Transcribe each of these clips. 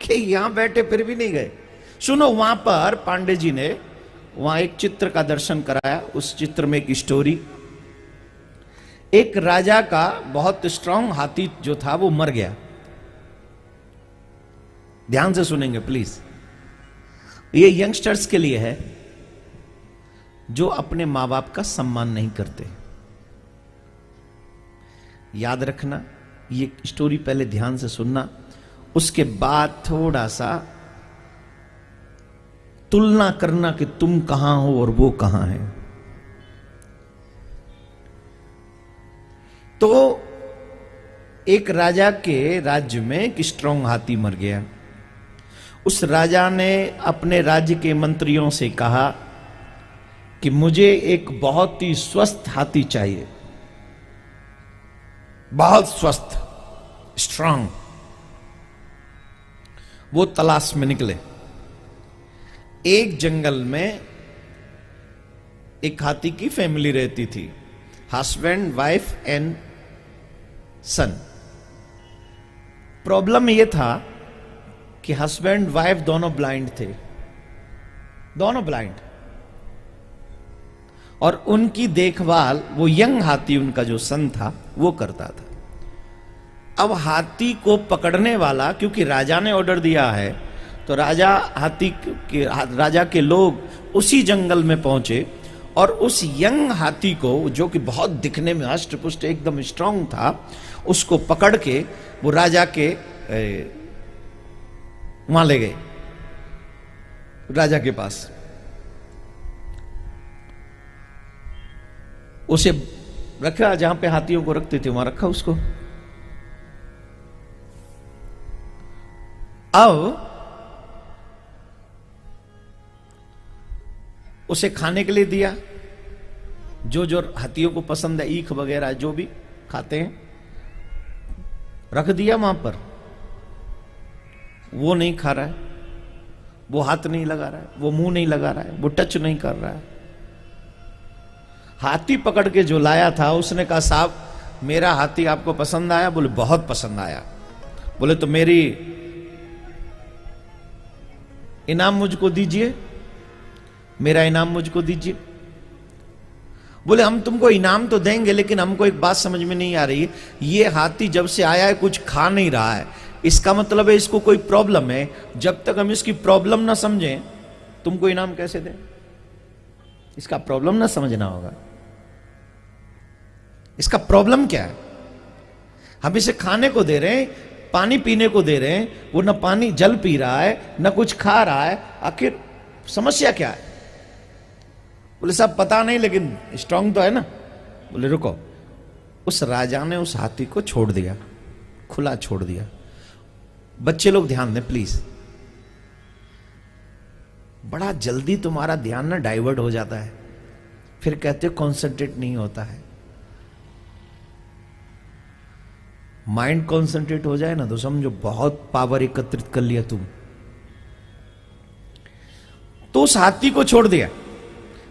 कि यहां बैठे फिर भी नहीं गए। सुनो, वहां पर पांडे जी ने वहां एक चित्र का दर्शन कराया। उस चित्र में एक स्टोरी, एक राजा का बहुत स्ट्रांग हाथी जो था वो मर गया। ध्यान से सुनेंगे प्लीज, ये यंगस्टर्स के लिए है जो अपने मां बाप का सम्मान नहीं करते। याद रखना, ये स्टोरी पहले ध्यान से सुनना, उसके बाद थोड़ा सा तुलना करना कि तुम कहां हो और वो कहां है। तो एक राजा के राज्य में एक स्ट्रांग हाथी मर गया। उस राजा ने अपने राज्य के मंत्रियों से कहा कि मुझे एक बहुत ही स्वस्थ हाथी चाहिए, बहुत स्वस्थ, स्ट्रांग। वो तलाश में निकले। एक जंगल में एक हाथी की फैमिली रहती थी, husband, wife and son. Problem यह था कि हस्बैंड वाइफ दोनों ब्लाइंड थे, दोनों ब्लाइंड, और उनकी देखभाल वो यंग हाथी, उनका जो सन था, वो करता था। अब हाथी को पकड़ने वाला, क्योंकि राजा ने ऑर्डर दिया है, तो राजा के लोग उसी जंगल में पहुंचे और उस यंग हाथी को, जो कि बहुत दिखने में हष्ट पुष्ट एकदम स्ट्रांग था, उसको पकड़ के वो राजा के वहां ले गए, राजा के पास। उसे रखा जहां पे हाथियों को रखते थे, वहां रखा उसको। अब उसे खाने के लिए दिया, जो जो हाथियों को पसंद है, ईख वगैरह जो भी खाते हैं, रख दिया वहां पर। वो नहीं खा रहा है, वो हाथ नहीं लगा रहा है, वो मुंह नहीं लगा रहा है, वो टच नहीं कर रहा है। हाथी पकड़ के जो लाया था, उसने कहा साहब मेरा हाथी आपको पसंद आया? बोले बहुत पसंद आया। बोले तो मेरी इनाम मुझको दीजिए, मेरा इनाम मुझको दीजिए। बोले हम तुमको इनाम तो देंगे, लेकिन हमको एक बात समझ में नहीं आ रही है, ये हाथी जब से आया है कुछ खा नहीं रहा है, इसका मतलब है इसको कोई प्रॉब्लम है। जब तक हम इसकी प्रॉब्लम ना समझें, तुमको इनाम कैसे दें? इसका प्रॉब्लम ना समझना होगा, इसका प्रॉब्लम क्या है। हम इसे खाने को दे रहे हैं, पानी पीने को दे रहे हैं, वो ना पानी जल पी रहा है, ना कुछ खा रहा है, आखिर समस्या क्या है? बोले साहब पता नहीं, लेकिन स्ट्रांग तो है ना। बोले रुको। उस राजा ने उस हाथी को छोड़ दिया, खुला छोड़ दिया। बच्चे लोग ध्यान दें प्लीज, बड़ा जल्दी तुम्हारा ध्यान ना डाइवर्ट हो जाता है, फिर कहते हो कॉन्सेंट्रेट नहीं होता है। माइंड कॉन्सेंट्रेट हो जाए ना तो समझो बहुत पावर एकत्रित कर लिया तुम। तो उस हाथी को छोड़ दिया।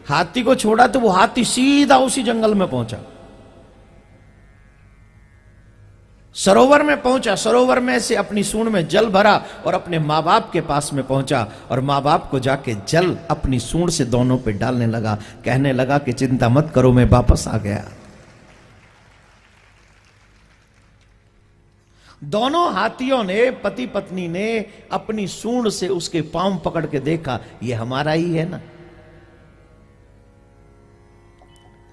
हाथी को छोड़ा तो वो हाथी सीधा उसी जंगल में पहुंचा, सरोवर में पहुंचा। सरोवर में से अपनी सूंड में जल भरा और अपने मां बाप के पास में पहुंचा, और मां बाप को जाके जल अपनी सूंड से दोनों पे डालने लगा। कहने लगा कि चिंता मत करो, मैं वापस आ गया। दोनों हाथियों ने, पति पत्नी ने, अपनी सूंड से उसके पांव पकड़ के देखा, ये हमारा ही है ना।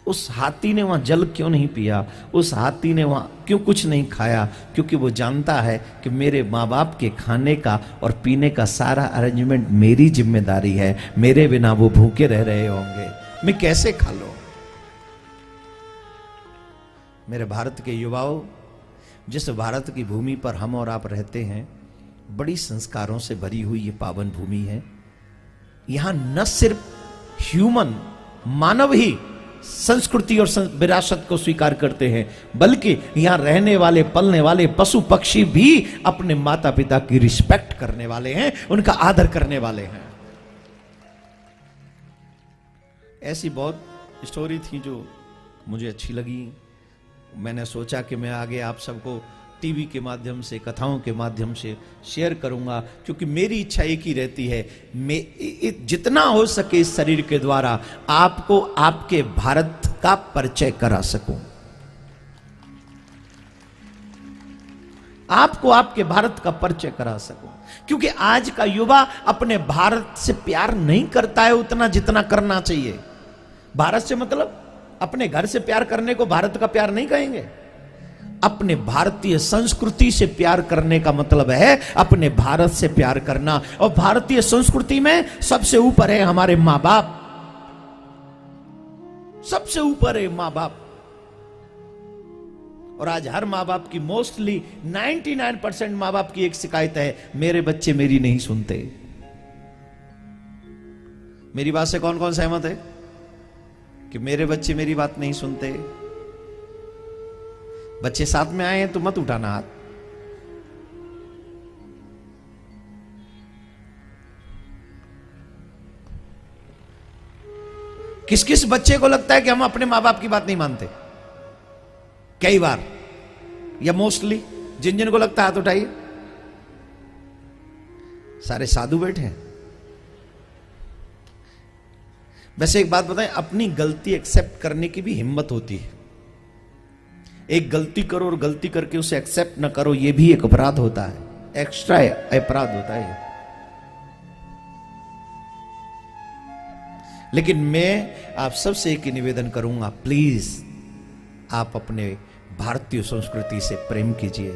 उस हाथी ने वहां जल क्यों नहीं पिया? उस हाथी ने वहां क्यों कुछ नहीं खाया? क्योंकि वो जानता है कि मेरे माँ बाप के खाने का और पीने का सारा अरेंजमेंट मेरी जिम्मेदारी है, मेरे बिना वो भूखे रह रहे होंगे, मैं कैसे खा लूं। मेरे भारत के युवाओं, जिस भारत की भूमि पर हम और आप रहते हैं, बड़ी संस्कारों से भरी हुई ये पावन भूमि है। यहां न सिर्फ ह्यूमन, मानव ही संस्कृति और विरासत को स्वीकार करते हैं, बल्कि यहां रहने वाले, पलने वाले पशु पक्षी भी अपने माता पिता की रिस्पेक्ट करने वाले हैं, उनका आदर करने वाले हैं। ऐसी बहुत स्टोरी थी जो मुझे अच्छी लगी। मैंने सोचा कि मैं आगे आप सबको टीवी के माध्यम से, कथाओं के माध्यम से शेयर करूंगा, क्योंकि मेरी इच्छा एक ही रहती है, मैं जितना हो सके इस शरीर के द्वारा आपको आपके भारत का परिचय करा सकूं, आपको आपके भारत का परिचय करा सकूं। क्योंकि आज का युवा अपने भारत से प्यार नहीं करता है उतना जितना करना चाहिए। भारत से मतलब अपने घर से प्यार करने को भारत का प्यार नहीं कहेंगे। अपने भारतीय संस्कृति से प्यार करने का मतलब है अपने भारत से प्यार करना। और भारतीय संस्कृति में सबसे ऊपर है हमारे मां बाप, सबसे ऊपर है मां बाप। और आज हर मां बाप की, मोस्टली 99% मां बाप की एक शिकायत है, मेरे बच्चे मेरी नहीं सुनते। मेरी बात से कौन कौन सहमत है कि मेरे बच्चे मेरी बात नहीं सुनते? बच्चे साथ में आए हैं तो मत उठाना हाथ। किस किस बच्चे को लगता है कि हम अपने मां बाप की बात नहीं मानते? कई बार या मोस्टली, जिन जिन को लगता है हाथ उठाइए। सारे साधु बैठे हैं। वैसे एक बात बताएं, अपनी गलती एक्सेप्ट करने की भी हिम्मत होती है। एक गलती करो और गलती करके उसे एक्सेप्ट न करो, यह भी एक अपराध होता है, एक्स्ट्रा अपराध होता है। लेकिन मैं आप सबसे एक निवेदन करूंगा, प्लीज आप अपने भारतीय संस्कृति से प्रेम कीजिए,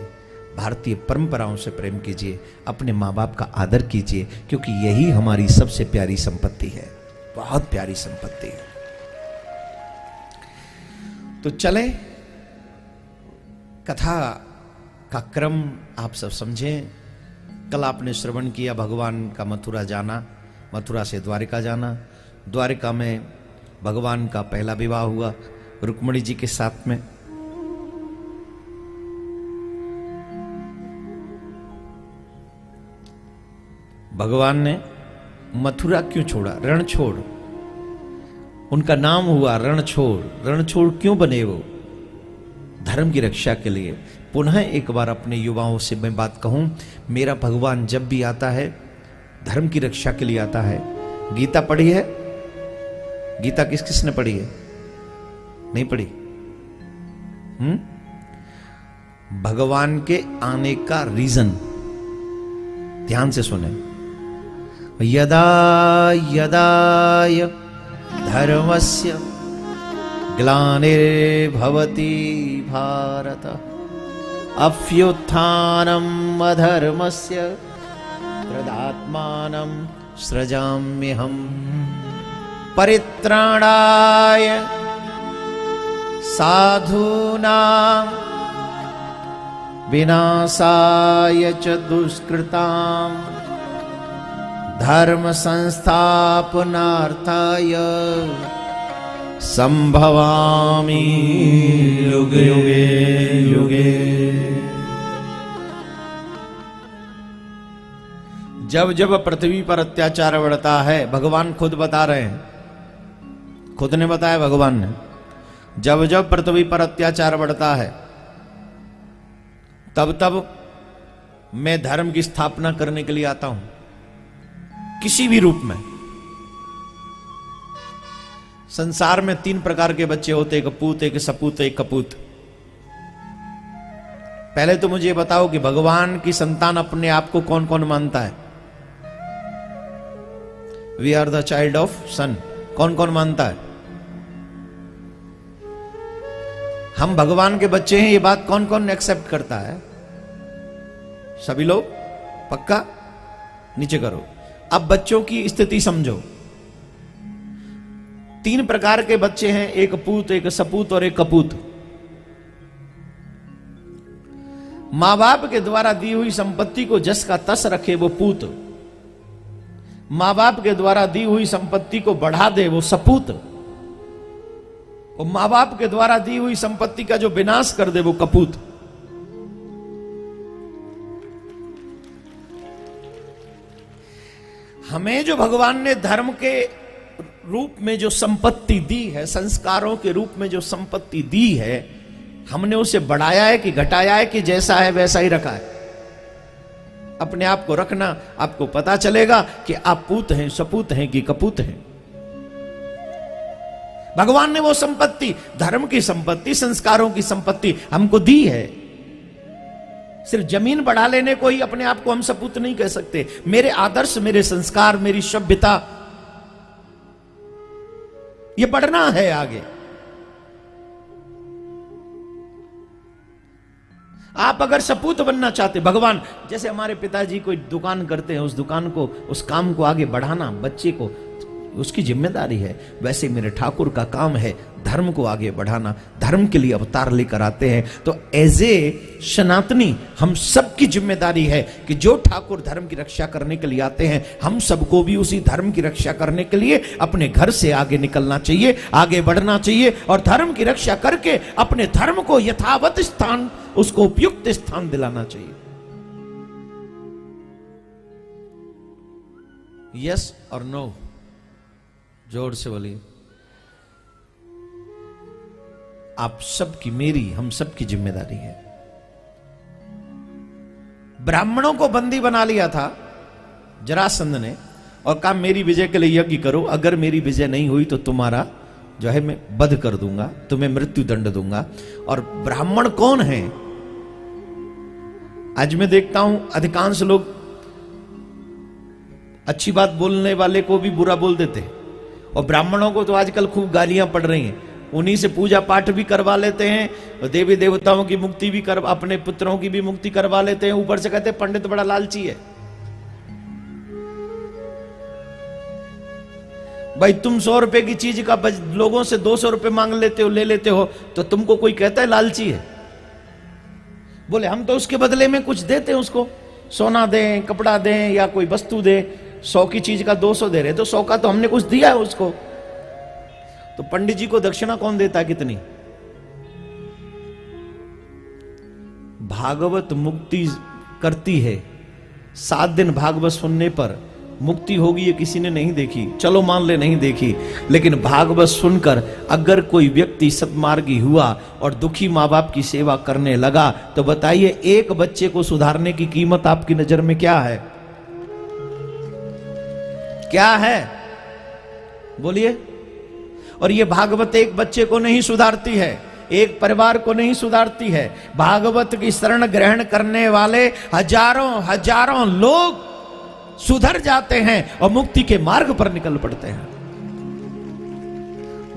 भारतीय परंपराओं से प्रेम कीजिए, अपने मां बाप का आदर कीजिए, क्योंकि यही हमारी सबसे प्यारी संपत्ति है, बहुत प्यारी संपत्ति है। तो चले, कथा का क्रम आप सब समझें। कल आपने श्रवण किया भगवान का मथुरा जाना, मथुरा से द्वारिका जाना। द्वारिका में भगवान का पहला विवाह हुआ रुक्मिणी जी के साथ में। भगवान ने मथुरा क्यों छोड़ा? रणछोड़, उनका नाम हुआ रणछोड़। रणछोड़ क्यों बने वो? धर्म की रक्षा के लिए। पुनः एक बार अपने युवाओं से मैं बात कहूं, मेरा भगवान जब भी आता है धर्म की रक्षा के लिए आता है। गीता पढ़ी है? गीता किस किसने पढ़ी है? नहीं पढ़ी? भगवान के आने का रीजन ध्यान से सुने। यदा यदा धर्मस्य ग्लानिर्भवति भारत अभ्युत्थानम् अधर्मस्य तदात्मानं सृजाम्यहम् परित्राणाय साधूनां विनाशाय च दुष्कृतां धर्म संस्थापनार्थाय संभवामि युगे युगे। जब जब पृथ्वी पर अत्याचार बढ़ता है, भगवान खुद बता रहे हैं, खुद ने बताया भगवान ने, जब जब पृथ्वी पर अत्याचार बढ़ता है तब तब मैं धर्म की स्थापना करने के लिए आता हूं, किसी भी रूप में। संसार में 3 प्रकार के बच्चे होते, एक पूत, एक सपूत, एक कपूत। पहले तो मुझे बताओ कि भगवान की संतान अपने आप को कौन कौन मानता है? We are the child of sun, कौन कौन मानता है? हम भगवान के बच्चे हैं, ये बात कौन कौन एक्सेप्ट करता है? सभी लोग? पक्का? नीचे करो। अब बच्चों की स्थिति समझो। 3 प्रकार के बच्चे हैं, एक पूत, एक सपूत और एक कपूत। मां बाप के द्वारा दी हुई संपत्ति को जस का तस रखे वो पूत, मां बाप के द्वारा दी हुई संपत्ति को बढ़ा दे वो सपूत, और मां बाप के द्वारा दी हुई संपत्ति का जो विनाश कर दे वो कपूत। हमें जो भगवान ने धर्म के रूप में जो संपत्ति दी है, संस्कारों के रूप में जो संपत्ति दी है, हमने उसे बढ़ाया है कि घटाया है कि जैसा है वैसा ही रखा है? अपने आप को रखना, आपको पता चलेगा कि आप पूत हैं, सपूत हैं कि कपूत हैं। भगवान ने वो संपत्ति, धर्म की संपत्ति, संस्कारों की संपत्ति हमको दी है। सिर्फ जमीन बढ़ा लेने को ही अपने आप को हम सपूत नहीं कह सकते। मेरे आदर्श, मेरे संस्कार, मेरी सभ्यता, ये बढ़ना है आगे। आप अगर सपूत बनना चाहते, भगवान जैसे हमारे पिताजी कोई दुकान करते हैं, उस दुकान को, उस काम को आगे बढ़ाना बच्चे को उसकी जिम्मेदारी है, वैसे मेरे ठाकुर का काम है धर्म को आगे बढ़ाना। धर्म के लिए अवतार लेकर आते हैं, तो एज ए सनातनी हम सबकी जिम्मेदारी है कि जो ठाकुर धर्म की रक्षा करने के लिए आते हैं, हम सबको भी उसी धर्म की रक्षा करने के लिए अपने घर से आगे निकलना चाहिए, आगे बढ़ना चाहिए और धर्म की रक्षा करके अपने धर्म को यथावत स्थान, उसको उपयुक्त स्थान दिलाना चाहिए। यस और नो? जोर से बोलिए। आप सबकी, मेरी, हम सबकी जिम्मेदारी है। ब्राह्मणों को बंदी बना लिया था जरासंध ने और कहा मेरी विजय के लिए यज्ञ करो, अगर मेरी विजय नहीं हुई तो तुम्हारा जो है मैं वध कर दूंगा, तुम्हें मृत्यु दंड दूंगा। और ब्राह्मण कौन है? आज मैं देखता हूं अधिकांश लोग अच्छी बात बोलने वाले को भी बुरा बोल देते हैं, और ब्राह्मणों को तो आजकल खूब गालियां पड़ रही हैं। उन्हीं से पूजा पाठ भी करवा लेते हैं, देवी देवताओं की मुक्ति भी कर, अपने पुत्रों की भी मुक्ति करवा लेते हैं, ऊपर से कहते हैं पंडित बड़ा लालची है। भाई तुम 100 रुपए की चीज का लोगों से 200 रुपए मांग लेते हो, ले लेते हो, तो तुमको कोई कहता है लालची है? बोले हम तो उसके बदले में कुछ देते हैं, उसको सोना दें, कपड़ा दें या कोई वस्तु दें। 100 की चीज का 200 दे रहे, तो 100 का तो हमने कुछ दिया है उसको। तो पंडित जी को दक्षिणा कौन देता है? कितनी? भागवत मुक्ति करती है। 7 दिन भागवत सुनने पर मुक्ति होगी, ये किसी ने नहीं देखी, चलो मान ले नहीं देखी, लेकिन भागवत सुनकर अगर कोई व्यक्ति सत्मार्गी हुआ और दुखी माँ बाप की सेवा करने लगा, तो बताइए एक बच्चे को सुधारने की कीमत आपकी नजर में क्या है? क्या है? बोलिए। और ये भागवत एक बच्चे को नहीं सुधारती है, एक परिवार को नहीं सुधारती है। भागवत की शरण ग्रहण करने वाले हजारों हजारों लोग सुधर जाते हैं और मुक्ति के मार्ग पर निकल पड़ते हैं।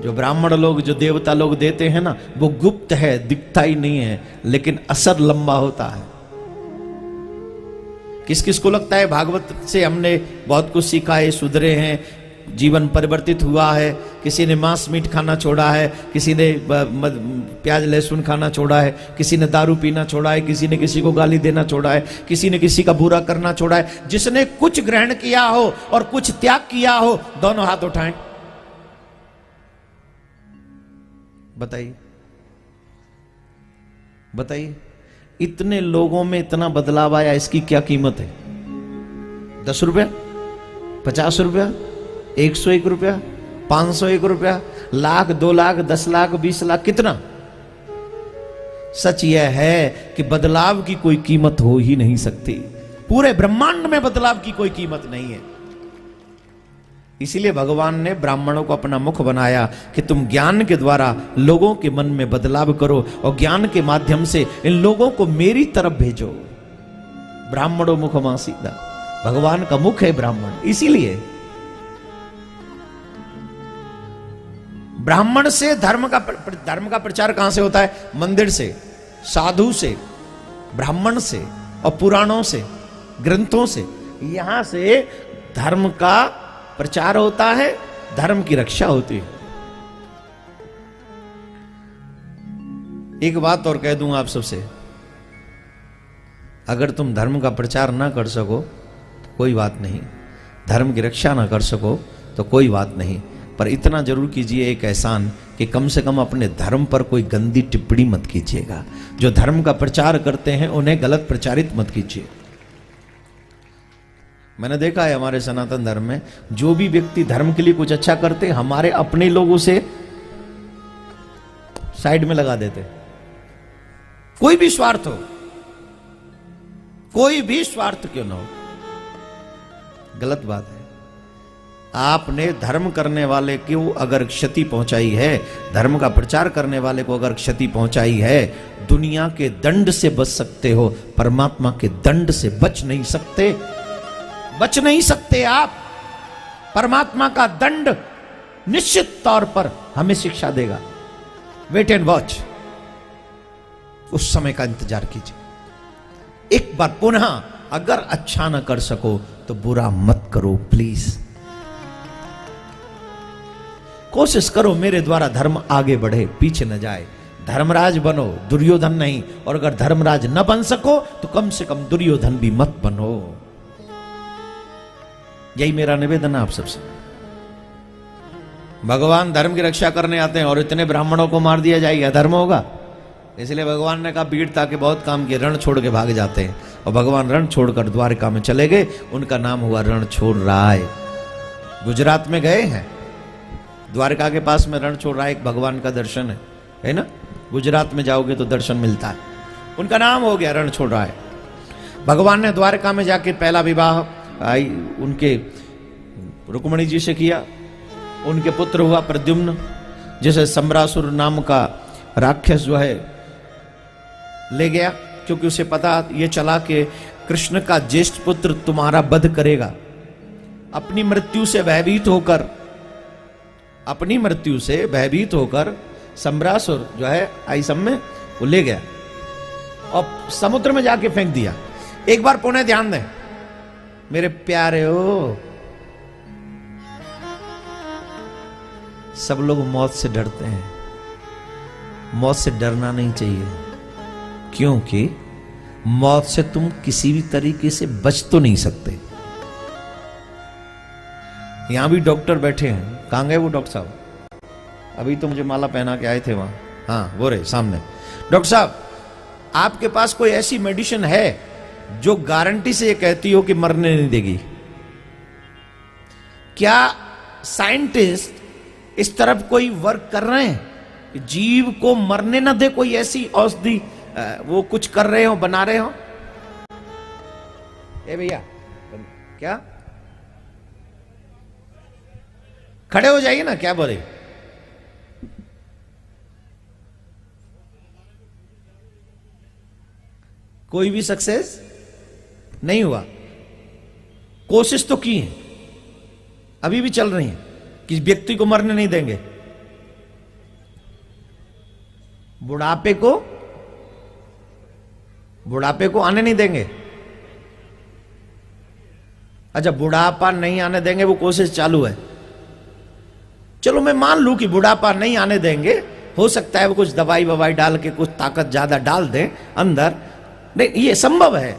जो ब्राह्मण लोग, जो देवता लोग देते हैं ना, वो गुप्त है, दिखता ही नहीं है, लेकिन असर लंबा होता है। किस किस को लगता है भागवत से हमने बहुत कुछ सीखा है, सुधरे हैं, जीवन परिवर्तित हुआ है? किसी ने मांस मीट खाना छोड़ा है, किसी ने प्याज लहसुन खाना छोड़ा है, किसी ने दारू पीना छोड़ा है, किसी ने किसी को गाली देना छोड़ा है, किसी ने किसी का बुरा करना छोड़ा है। जिसने कुछ ग्रहण किया हो और कुछ त्याग किया हो, दोनों हाथ उठाएं। बताइए बताइए, इतने लोगों में इतना बदलाव आया, इसकी क्या कीमत है? 10 रुपया, 50 रुपया, 101 रुपया, 501 रुपया, लाख, 2 लाख, 10 लाख, 20 लाख, कितना? सच यह है कि बदलाव की कोई कीमत हो ही नहीं सकती। पूरे ब्रह्मांड में बदलाव की कोई कीमत नहीं है। इसीलिए भगवान ने ब्राह्मणों को अपना मुख बनाया कि तुम ज्ञान के द्वारा लोगों के मन में बदलाव करो और ज्ञान के माध्यम से इन लोगों को मेरी तरफ भेजो। ब्राह्मणों मुख मां सीधा, भगवान का मुख है ब्राह्मण। इसीलिए ब्राह्मण से धर्म का प्रचार कहां से होता है? मंदिर से, साधु से, ब्राह्मण से और पुराणों से, ग्रंथों से। यहां से धर्म का प्रचार होता है, धर्म की रक्षा होती है। एक बात और कह दूं आप सबसे, अगर तुम धर्म का प्रचार ना कर सको तो कोई बात नहीं, धर्म की रक्षा ना कर सको तो कोई बात नहीं, पर इतना जरूर कीजिए एक एहसान कि कम से कम अपने धर्म पर कोई गंदी टिप्पणी मत कीजिएगा। जो धर्म का प्रचार करते हैं उन्हें गलत प्रचारित मत कीजिए। मैंने देखा है हमारे सनातन धर्म में, जो भी व्यक्ति धर्म के लिए कुछ अच्छा करते हैं, हमारे अपने लोगों से साइड में लगा देते। कोई भी स्वार्थ हो, कोई भी स्वार्थ क्यों ना हो, गलत बात है। आपने धर्म करने वाले को अगर क्षति पहुंचाई है, धर्म का प्रचार करने वाले को अगर क्षति पहुंचाई है, दुनिया के दंड से बच सकते हो, परमात्मा के दंड से बच नहीं सकते, बच नहीं सकते आप। परमात्मा का दंड निश्चित तौर पर हमें शिक्षा देगा। वेट एंड वॉच, उस समय का इंतजार कीजिए। एक बार पुनः, अगर अच्छा ना कर सको तो बुरा मत करो प्लीज। कोशिश करो मेरे द्वारा धर्म आगे बढ़े, पीछे न जाए। धर्मराज बनो, दुर्योधन नहीं। और अगर धर्मराज न बन सको तो कम से कम दुर्योधन भी मत बनो। यही मेरा निवेदन है आप सबसे। भगवान धर्म की रक्षा करने आते हैं और इतने ब्राह्मणों को मार दिया जाएगा, धर्म होगा? इसलिए भगवान ने कहा वीरता के बहुत काम किए, रण छोड़ के भाग जाते हैं। और भगवान रण छोड़कर द्वारका में चले गए, उनका नाम हुआ रणछोड़ राय। गुजरात में गए हैं, द्वारका के पास में रणछोड़ राय एक भगवान का दर्शन है ना? गुजरात में जाओगे तो दर्शन मिलता है। उनका नाम हो गया रणछोड़ राय। भगवान ने द्वारका में जाके पहला विवाह उनके रुक्मणी जी से किया। उनके पुत्र हुआ प्रद्युम्न, जिसे सम्रासुर नाम का राक्षस जो है ले गया, क्योंकि उसे पता ये चला कि कृष्ण का ज्येष्ठ पुत्र तुम्हारा वध करेगा। अपनी मृत्यु से भयभीत होकर सम्रासुर जो है आई सब में वो ले गया और समुद्र में जाके फेंक दिया। एक बार पुनः ध्यान दें मेरे प्यारे हो, सब लोग मौत से डरते हैं। मौत से डरना नहीं चाहिए, क्योंकि मौत से तुम किसी भी तरीके से बच तो नहीं सकते। यहां भी डॉक्टर बैठे हैं, कहां गए वो डॉक्टर साहब? अभी तो मुझे माला पहना के आए थे वहां। हाँ वो रहे सामने। डॉक्टर साहब, आपके पास कोई ऐसी मेडिसिन है जो गारंटी से ये कहती हो कि मरने नहीं देगी? क्या साइंटिस्ट इस तरफ कोई वर्क कर रहे हैं कि जीव को मरने ना दे? कोई ऐसी औषधि वो कुछ कर रहे हो, बना रहे हो? ए भैया, क्या खड़े हो जाइए ना, क्या बोले? कोई भी सक्सेस नहीं हुआ। कोशिश तो की है, अभी भी चल रही है कि व्यक्ति को मरने नहीं देंगे। बुढ़ापे को आने नहीं देंगे। अच्छा, बुढ़ापा नहीं आने देंगे, वो कोशिश चालू है। चलो मैं मान लूं कि बुढ़ापा नहीं आने देंगे, हो सकता है वो कुछ दवाई ववाई डाल के कुछ ताकत ज्यादा डाल दें अंदर। नहीं, ये संभव है,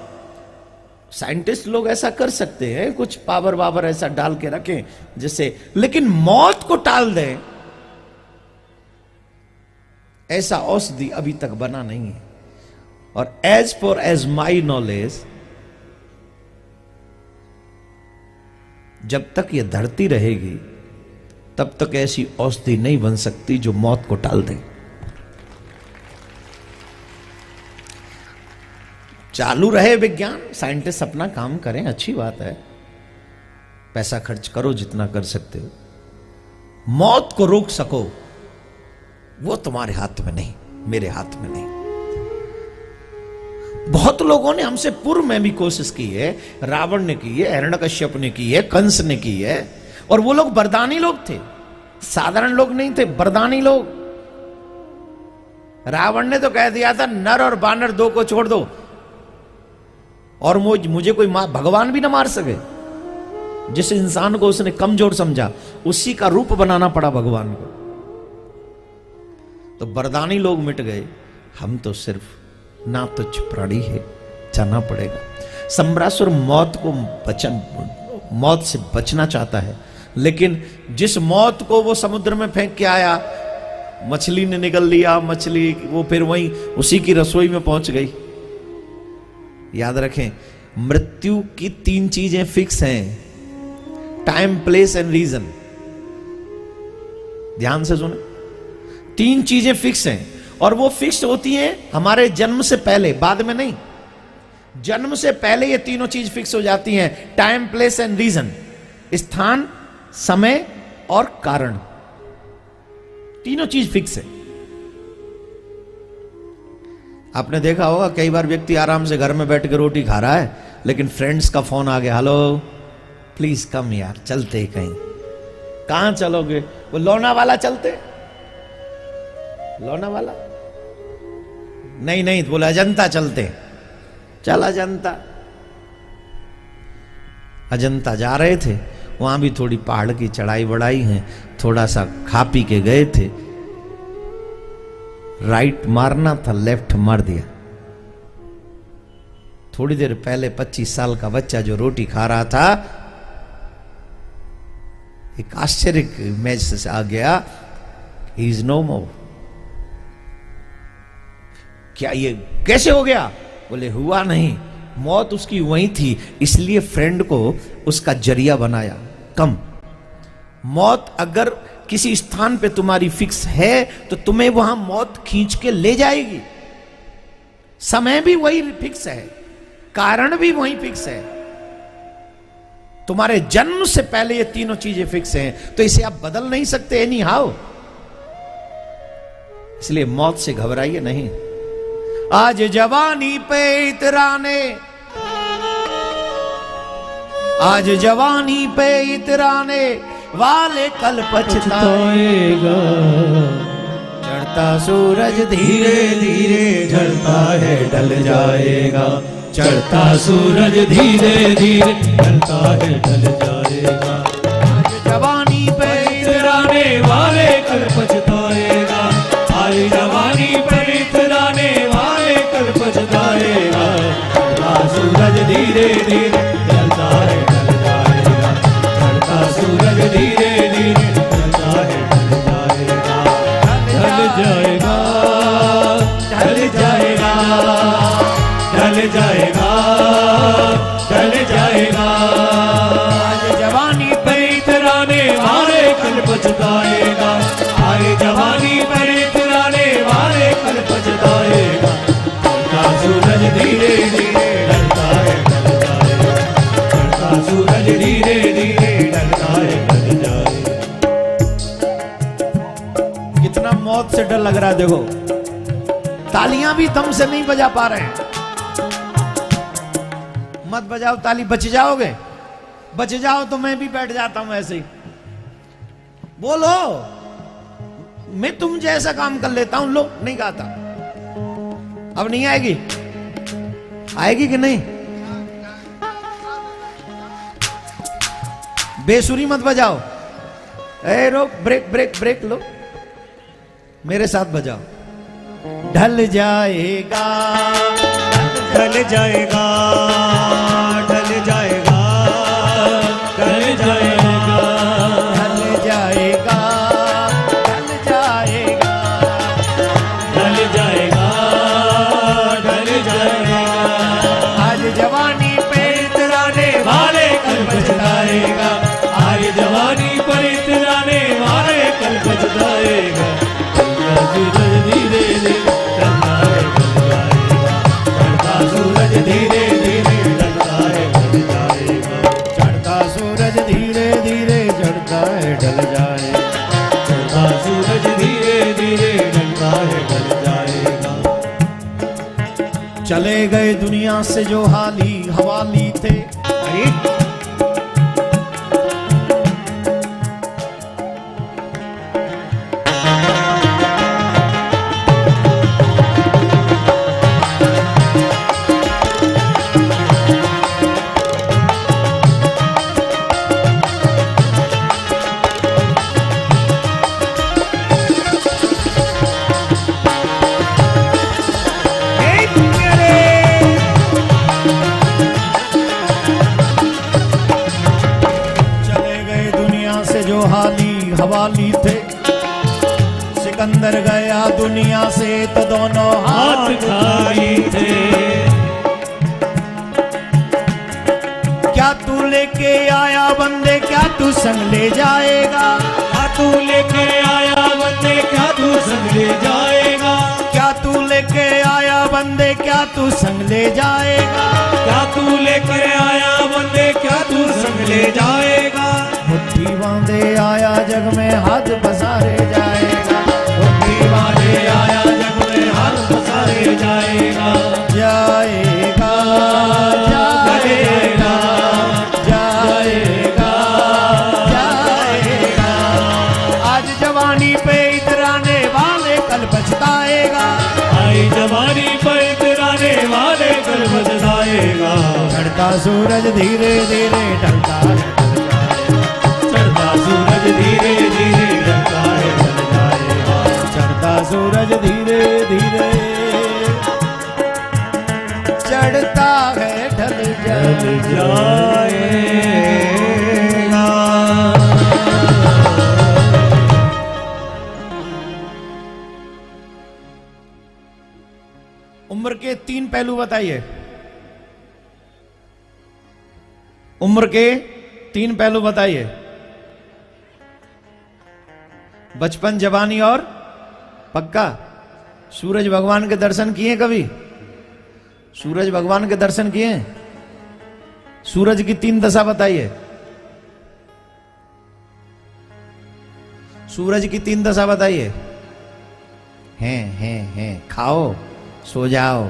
साइंटिस्ट लोग ऐसा कर सकते हैं, कुछ पावर वावर ऐसा डाल के रखें जिससे, लेकिन मौत को टाल दें ऐसा औषधि अभी तक बना नहीं है। और एज माई नॉलेज, जब तक ये धरती रहेगी तब तक ऐसी औषधि नहीं बन सकती जो मौत को टाल दे। चालू रहे विज्ञान, साइंटिस्ट अपना काम करें, अच्छी बात है, पैसा खर्च करो जितना कर सकते हो। मौत को रोक सको वो तुम्हारे हाथ में नहीं, मेरे हाथ में नहीं। बहुत लोगों ने हमसे पूर्व में भी कोशिश की है, रावण ने की है, हिरण्यकश्यप ने की है, कंस ने की है, और वो लोग वरदानी लोग थे, साधारण लोग नहीं थे, वरदानी लोग। रावण ने तो कह दिया था नर और बानर दो को छोड़ दो और मुझे कोई भगवान भी ना मार सके। जिस इंसान को उसने कमजोर समझा उसी का रूप बनाना पड़ा भगवान को। तो वरदानी लोग मिट गए, हम तो सिर्फ ना तुच्छ प्राणी है, जाना पड़ेगा। सम्रासुर मौत से बचना चाहता है, लेकिन जिस मौत को वो समुद्र में फेंक के आया, मछली ने निगल लिया, मछली वो फिर वहीं उसी की रसोई में पहुंच गई। याद रखें, मृत्यु की 3 चीजें फिक्स हैं, टाइम, प्लेस एंड रीजन। ध्यान से सुने, 3 चीजें फिक्स हैं और वो फिक्स होती हैं हमारे जन्म से पहले, बाद में नहीं। जन्म से पहले ये तीनों चीज फिक्स हो जाती हैं, टाइम, प्लेस एंड रीजन, स्थान, समय और कारण, तीनों चीज फिक्स है। आपने देखा होगा कई बार व्यक्ति आराम से घर में बैठ के रोटी खा रहा है, लेकिन फ्रेंड्स का फोन आ गया, हेलो प्लीज कम यार, चलते कहीं। कहां चलोगे? वो लोनावाला चलते। लोनावाला नहीं नहीं, बोला अजंता चलते। चल अजंता। अजंता जा रहे थे, वहां भी थोड़ी पहाड़ की चढ़ाई बढ़ाई है, थोड़ा सा खा पी के गए थे, राइट मारना था, लेफ्ट मार दिया। थोड़ी देर पहले 25 साल का बच्चा जो रोटी खा रहा था, एक आश्चर्य मैसेज आ गया, ही इज नो मोर। क्या ये कैसे हो गया? बोले हुआ नहीं, मौत उसकी वहीं थी, इसलिए फ्रेंड को उसका जरिया बनाया कम। मौत अगर किसी स्थान पे तुम्हारी फिक्स है तो तुम्हें वहां मौत खींच के ले जाएगी। समय भी वही फिक्स है, कारण भी वही फिक्स है। तुम्हारे जन्म से पहले ये तीनों चीजें फिक्स हैं, तो इसे आप बदल नहीं सकते एनी हाउ। इसलिए मौत से घबराइए नहीं। आज जवानी पे इतराने, आज जवानी पे इतराने वाले कल पछताएगा। चढ़ता सूरज धीरे धीरे ढलता है, ढल जाएगा। चढ़ता सूरज धीरे धीरे ढलता है, ढल जाएगा। आज जवानी पे इतराने वाले कल पछताएगा। आज जवानी पे इतराने वाले कल पछताएगा। चढ़ता सूरज धीरे धीरे ढलता है, ढल जाएगा। चढ़ता सूरज धीरे धीरे ढलता है, ढल जाएगा। ढल जाएगा, ढल जाएगा, ढल जाएगा, ढल जाएगा। आज जवानी पे इतराने वाले कल पछताएगा। आए जवानी पर इतराने वाले कल पछताएगा। चढ़ता सूरज धीरे धीरे ढलता है, ढल जाएगा। चढ़ता सूरज धीरे धीरे ढलता है, ढल जाएगा। कितना मौत से डर लग रहा है, देखो तालियां भी दम से नहीं बजा पा रहे हैं। मत बजाओ ताली, बच जाओगे। बच जाओ तो मैं भी बैठ जाता हूं ऐसे ही। बोलो, मैं तुम जैसा काम कर लेता हूं। लो, नहीं गाता। अब नहीं आएगी? आएगी कि नहीं? बेसुरी मत बजाओ। ए रोक, ब्रेक ब्रेक ब्रेक लो, मेरे साथ बजाओ। ढल जाएगा, ढल जाएगा, ढल जाएगा, ढल जाएगा, ढल जाएगा, ढल जाएगा, ढल जाएगा, ढल जाएगा। आज जवानी पे इतराने वाले कल पछताएगा। आज जवानी पर इतराने वाले कल पछताएगा। सूरज धीरे धीरे ढलता है, ढल जाएगा। चढ़ता सूरज धीरे धीरे ढलता है, ढल जाएगा। चढ़ता सूरज धीरे धीरे चढ़ता है, ढल जाएगा। चढ़ता सूरज धीरे धीरे ढलता है, ढल जाएगा। चले गए दुनिया से जो हाली हवाली थे। अरे हवाली थे। सिकंदर गया दुनिया से तो दोनों हाथ खाली थे। क्या तू लेके आया बंदे, क्या तू संग ले जाएगा? क्या तू लेके आया बंदे, क्या तू संग ले जाएगा? क्या तू लेके आया बंदे, क्या तू संग ले जाएगा? क्या तू लेके आया बंदे, क्या तू संग ले जाएगा? मुट्ठी बांधे आया जग में हाथ पसारे जाएगा। मुट्ठी बांधे आया जग में हाथ पसारे जाएगा। जाएगा जाएगा जाएगा जाएगा। आज जवानी पे इतराने वाले कल पछताएगा। आई जवानी पे इतराने वाले कल पछताएगा। चढ़ता सूरज धीरे धीरे ढलता है, चढ़ता सूरज धीरे धीरे ढलता है, ढल जाएगा। चढ़ता सूरज धीरे धीरे चढ़ता है, ढल जाएगा। उम्र के 3 पहलू बताइए। उम्र के 3 पहलू बताइए। बचपन, जवानी और पक्का। सूरज भगवान के दर्शन किए कभी? सूरज भगवान के दर्शन किए? सूरज की 3 दशा बताइए। सूरज की 3 दशा बताइए। हैं खाओ, सो जाओ,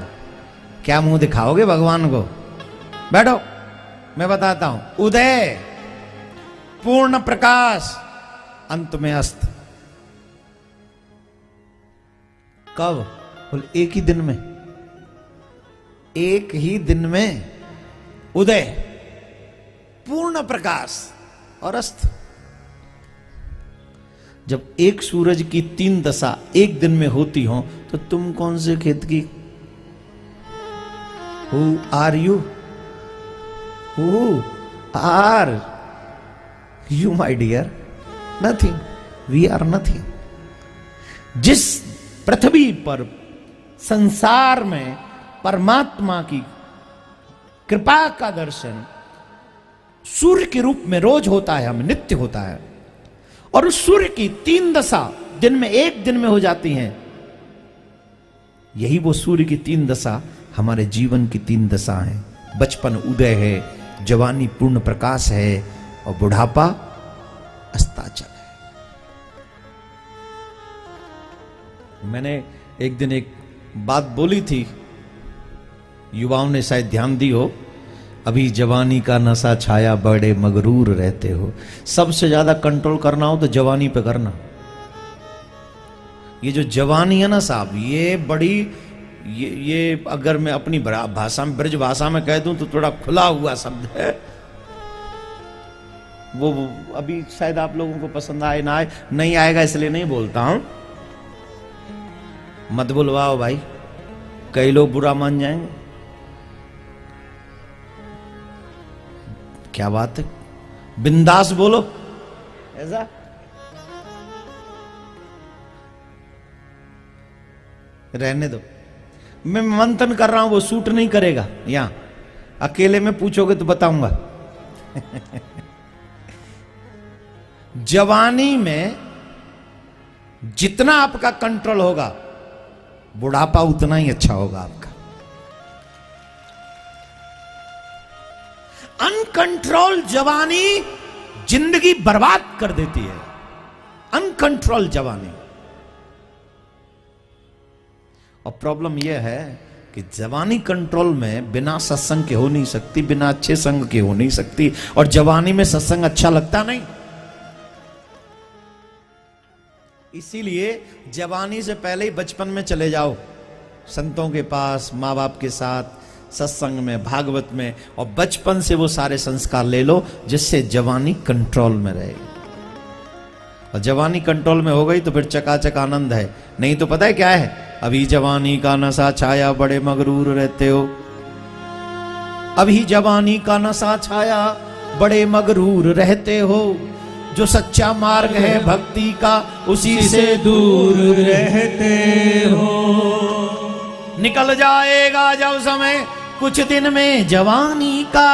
क्या मुंह दिखाओगे भगवान को? बैठो, मैं बताता हूं। उदय, पूर्ण प्रकाश, अंत में अस्त। कब? बोल एक ही दिन में। एक ही दिन में उदय, पूर्ण प्रकाश और अस्त। जब एक सूरज की 3 दशा एक दिन में होती हो तो तुम कौन से खेत की? Who are you? Who are you, my dear? Nothing. We are nothing. जिस पृथ्वी पर, संसार में परमात्मा की कृपा का दर्शन सूर्य के रूप में रोज होता है, हमें नित्य होता है, और उस सूर्य की 3 दशा दिन में, एक दिन में हो जाती हैं। यही वो सूर्य की 3 दशा हमारे जीवन की 3 दशा है। बचपन उदय है, जवानी पूर्ण प्रकाश है, और बुढ़ापा अस्ताचल है। मैंने एक दिन एक बात बोली थी, युवाओं ने शायद ध्यान दी हो। अभी जवानी का नशा छाया, बड़े मगरूर रहते हो। सबसे ज्यादा कंट्रोल करना हो तो जवानी पे करना। ये जो जवानी है ना साहब, ये बड़ी, ये अगर मैं अपनी भाषा में, ब्रज भाषा में कह दूं तो थोड़ा खुला हुआ शब्द है। वो अभी शायद आप लोगों को पसंद आए ना आए, नहीं आएगा इसलिए नहीं बोलता हूं। मत बुलवाओ भाई, कई लोग बुरा मान जाएंगे। क्या बात है, बिंदास बोलो। ऐसा रहने दो, मैं मंथन कर रहा हूं, वो सूट नहीं करेगा। यहां अकेले में पूछोगे तो बताऊंगा। जवानी में जितना आपका कंट्रोल होगा, बुढ़ापा उतना ही अच्छा होगा आपका। अनकंट्रोल जवानी जिंदगी बर्बाद कर देती है। अनकंट्रोल जवानी। और प्रॉब्लम यह है कि जवानी कंट्रोल में बिना सत्संग के हो नहीं सकती, बिना अच्छे संग के हो नहीं सकती, और जवानी में सत्संग अच्छा लगता नहीं। इसीलिए जवानी से पहले ही बचपन में चले जाओ, संतों के पास, माँ बाप के साथ, सत्संग में, भागवत में, और बचपन से वो सारे संस्कार ले लो, जिससे जवानी कंट्रोल में रहेगी। और जवानी कंट्रोल में हो गई तो फिर चकाचक आनंद है। नहीं तो पता है क्या है, अभी जवानी का नशा छाया, बड़े मगरूर रहते हो। अभी जवानी का नशा छाया, बड़े मगरूर रहते हो। जो सच्चा मार्ग है भक्ति का, उसी से दूर रहते हो। निकल जाएगा जब समय कुछ दिन में जवानी का,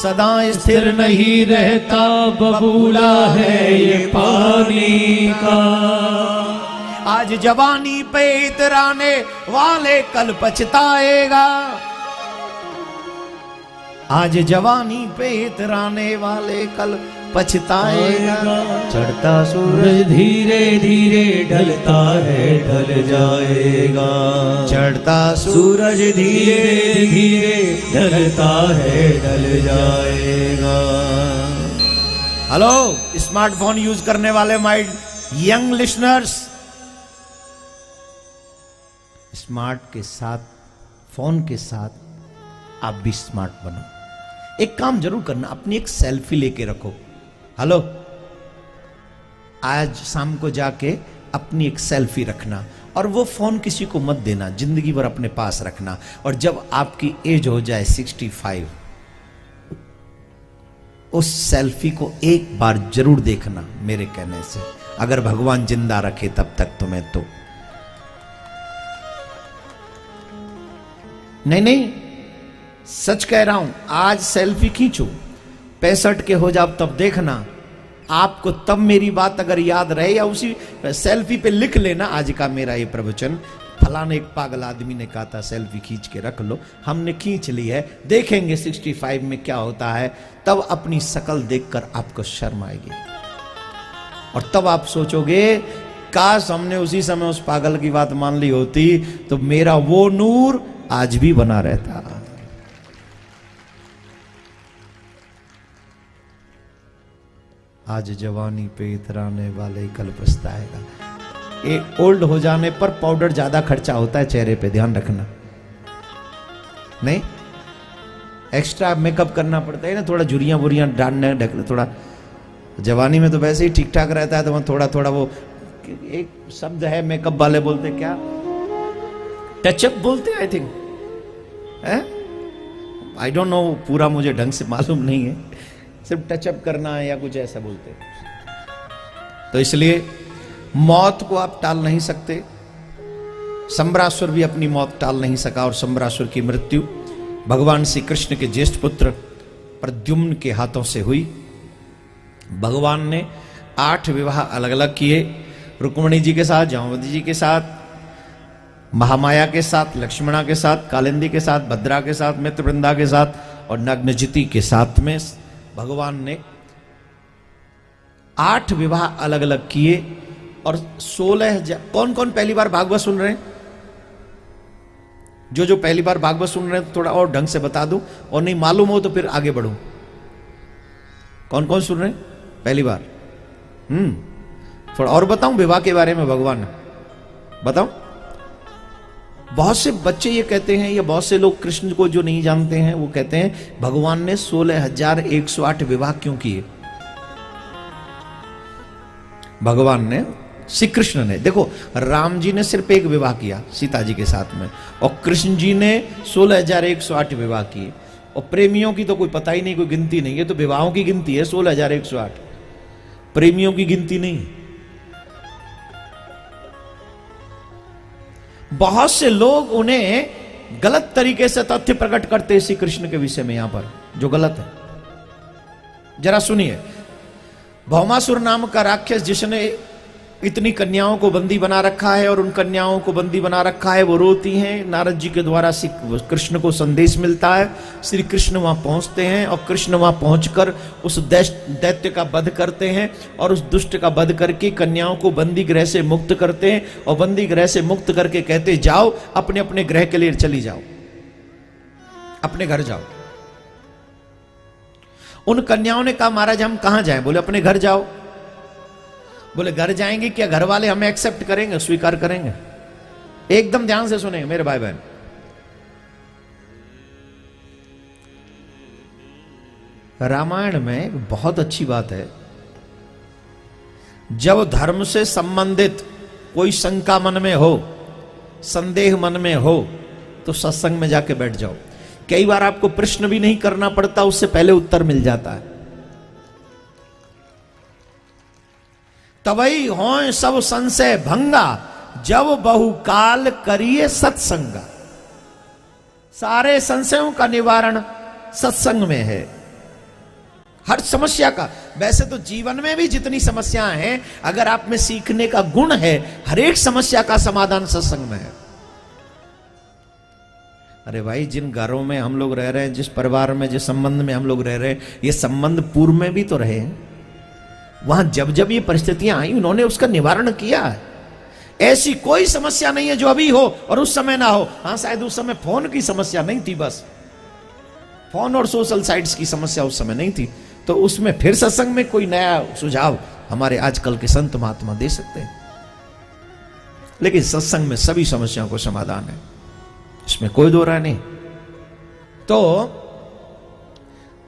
सदा स्थिर नहीं रहता, बबूला है ये पानी का। आज जवानी पे इतराने वाले कल पछताएगा। आज जवानी पे इतराने वाले कल पछताएगा। चढ़ता सूरज धीरे धीरे ढलता है, ढल जाएगा। चढ़ता सूरज धीरे धीरे ढलता है, ढल जाएगा। हेलो स्मार्टफोन यूज करने वाले माय यंग लिसनर्स, स्मार्ट के साथ, फोन के साथ आप भी स्मार्ट बनो। एक काम जरूर करना, अपनी एक सेल्फी लेके रखो। हेलो, आज शाम को जाके अपनी एक सेल्फी रखना, और वो फोन किसी को मत देना, जिंदगी भर अपने पास रखना। और जब आपकी एज हो जाए 65, उस सेल्फी को एक बार जरूर देखना मेरे कहने से, अगर भगवान जिंदा रखे तब तक तुम्हें तो। नहीं, सच कह रहा हूं, आज सेल्फी खींचो, 65 के हो जाओ तब देखना, आपको तब मेरी बात अगर याद रहे, या उसी सेल्फी पे लिख लेना आज का मेरा ये प्रवचन, फलाने एक पागल आदमी ने कहा था सेल्फी खींच के रख लो। हमने खींच ली है, देखेंगे 65 में क्या होता है, तब अपनी शकल देखकर आपको शर्म आएगी, और तब आप सोचोगे काश हमने उसी समय उस पागल की बात मान ली होती तो मेरा वो नूर आज भी बना रहता। आज जवानी पे इतराने वाले कल पछताएगा। एक ओल्ड हो जाने पर पाउडर ज्यादा खर्चा होता है चेहरे पे, ध्यान रखना। नहीं, एक्स्ट्रा मेकअप करना पड़ता है ना, थोड़ा झुरियां बुरियां डालने ढकने। थोड़ा जवानी में तो वैसे ही ठीक ठाक रहता है, तो वहां थोड़ा थोड़ा वो एक शब्द है मेकअप वाले बोलते, क्या टचअप बोलते, I think, I don't know, पूरा मुझे ढंग से मालूम नहीं है, सिर्फ टचअप करना है या कुछ ऐसा बोलते। तो इसलिए मौत को आप टाल नहीं सकते। संबरासुर भी अपनी मौत टाल नहीं सका, और संबरासुर की मृत्यु भगवान श्री कृष्ण के ज्येष्ठ पुत्र प्रद्युम्न के हाथों से हुई। भगवान ने 8 विवाह अलग अलग किए, रुक्मिणी जी के साथ, जामवती जी के साथ, महामाया के साथ, लक्ष्मणा के साथ, कालिंदी के साथ, भद्रा के साथ, मित्रवृंदा के साथ और नग्नजिति के साथ में भगवान ने 8 विवाह अलग अलग किए। और 16,000, कौन कौन पहली बार भागवत सुन रहे हैं? जो पहली बार भागवत सुन रहे हैं थोड़ा और ढंग से बता दूं, और नहीं मालूम हो तो फिर आगे बढ़ो। कौन कौन सुन रहे हैं पहली बार? थोड़ा और बताऊं विवाह के बारे में, भगवान बताऊं। बहुत से बच्चे ये कहते हैं, या बहुत से लोग कृष्ण को जो नहीं जानते हैं वो कहते हैं भगवान ने 16,108 विवाह क्यों किए? भगवान ने, श्री कृष्ण ने, देखो राम जी ने सिर्फ एक विवाह किया सीता जी के साथ में, और कृष्ण जी ने 16,108 विवाह किए। और प्रेमियों की तो कोई पता ही नहीं, कोई गिनती नहीं है, तो विवाहों की गिनती है 16,108, प्रेमियों की गिनती नहीं। बहुत से लोग उन्हें गलत तरीके से तथ्य प्रकट करते श्री कृष्ण के विषय में, यहां पर जो गलत है। जरा सुनिए, भौमासुर नाम का राक्षस जिसने इतनी कन्याओं को बंदी बना रखा है, और उन कन्याओं को बंदी बना रखा है, वो रोती हैं, नारद जी के द्वारा कृष्ण को संदेश मिलता है, श्री कृष्ण वहां पहुंचते हैं, और कृष्ण वहां पहुंचकर उस दैत्य का वध करते हैं, और उस दुष्ट का वध करके कन्याओं को बंदी गृह से मुक्त करते हैं, और बंदी गृह से मुक्त करके कहते जाओ अपने अपने गृह के लिए चली जाओ, अपने घर जाओ। उन कन्याओं ने कहा महाराज हम कहां जाएं? बोले अपने घर जाओ। बोले घर जाएंगे क्या घर वाले हमें एक्सेप्ट करेंगे, स्वीकार करेंगे? एकदम ध्यान से सुने मेरे भाई बहन, रामायण में एक बहुत अच्छी बात है, जब धर्म से संबंधित कोई शंका मन में हो, संदेह मन में हो, तो सत्संग में जाके बैठ जाओ। कई बार आपको प्रश्न भी नहीं करना पड़ता, उससे पहले उत्तर मिल जाता है। तवई हों सब संशय भंगा, जब बहुकाल करिए सत्संगा। सारे संशयों का निवारण सत्संग में है। हर समस्या का। वैसे तो जीवन में भी जितनी समस्याएं हैं, अगर आप में सीखने का गुण है, हर एक समस्या का समाधान सत्संग में है। अरे भाई, जिन घरों में हम लोग रह रहे हैं, जिस परिवार में, जिस संबंध में हम लोग रह रहे हैं, ये संबंध पूर्व में भी तो रहे हैं। वहां जब जब ये परिस्थितियां आई, उन्होंने उसका निवारण किया है। ऐसी कोई समस्या नहीं है जो अभी हो और उस समय ना हो। हाँ, शायद उस समय फोन की समस्या नहीं थी, बस फोन और सोशल साइट्स की समस्या उस समय नहीं थी, तो उसमें फिर सत्संग में कोई नया सुझाव हमारे आजकल के संत महात्मा दे सकते हैं। लेकिन सत्संग में सभी समस्याओं को समाधान है, इसमें कोई दो राय नहीं। तो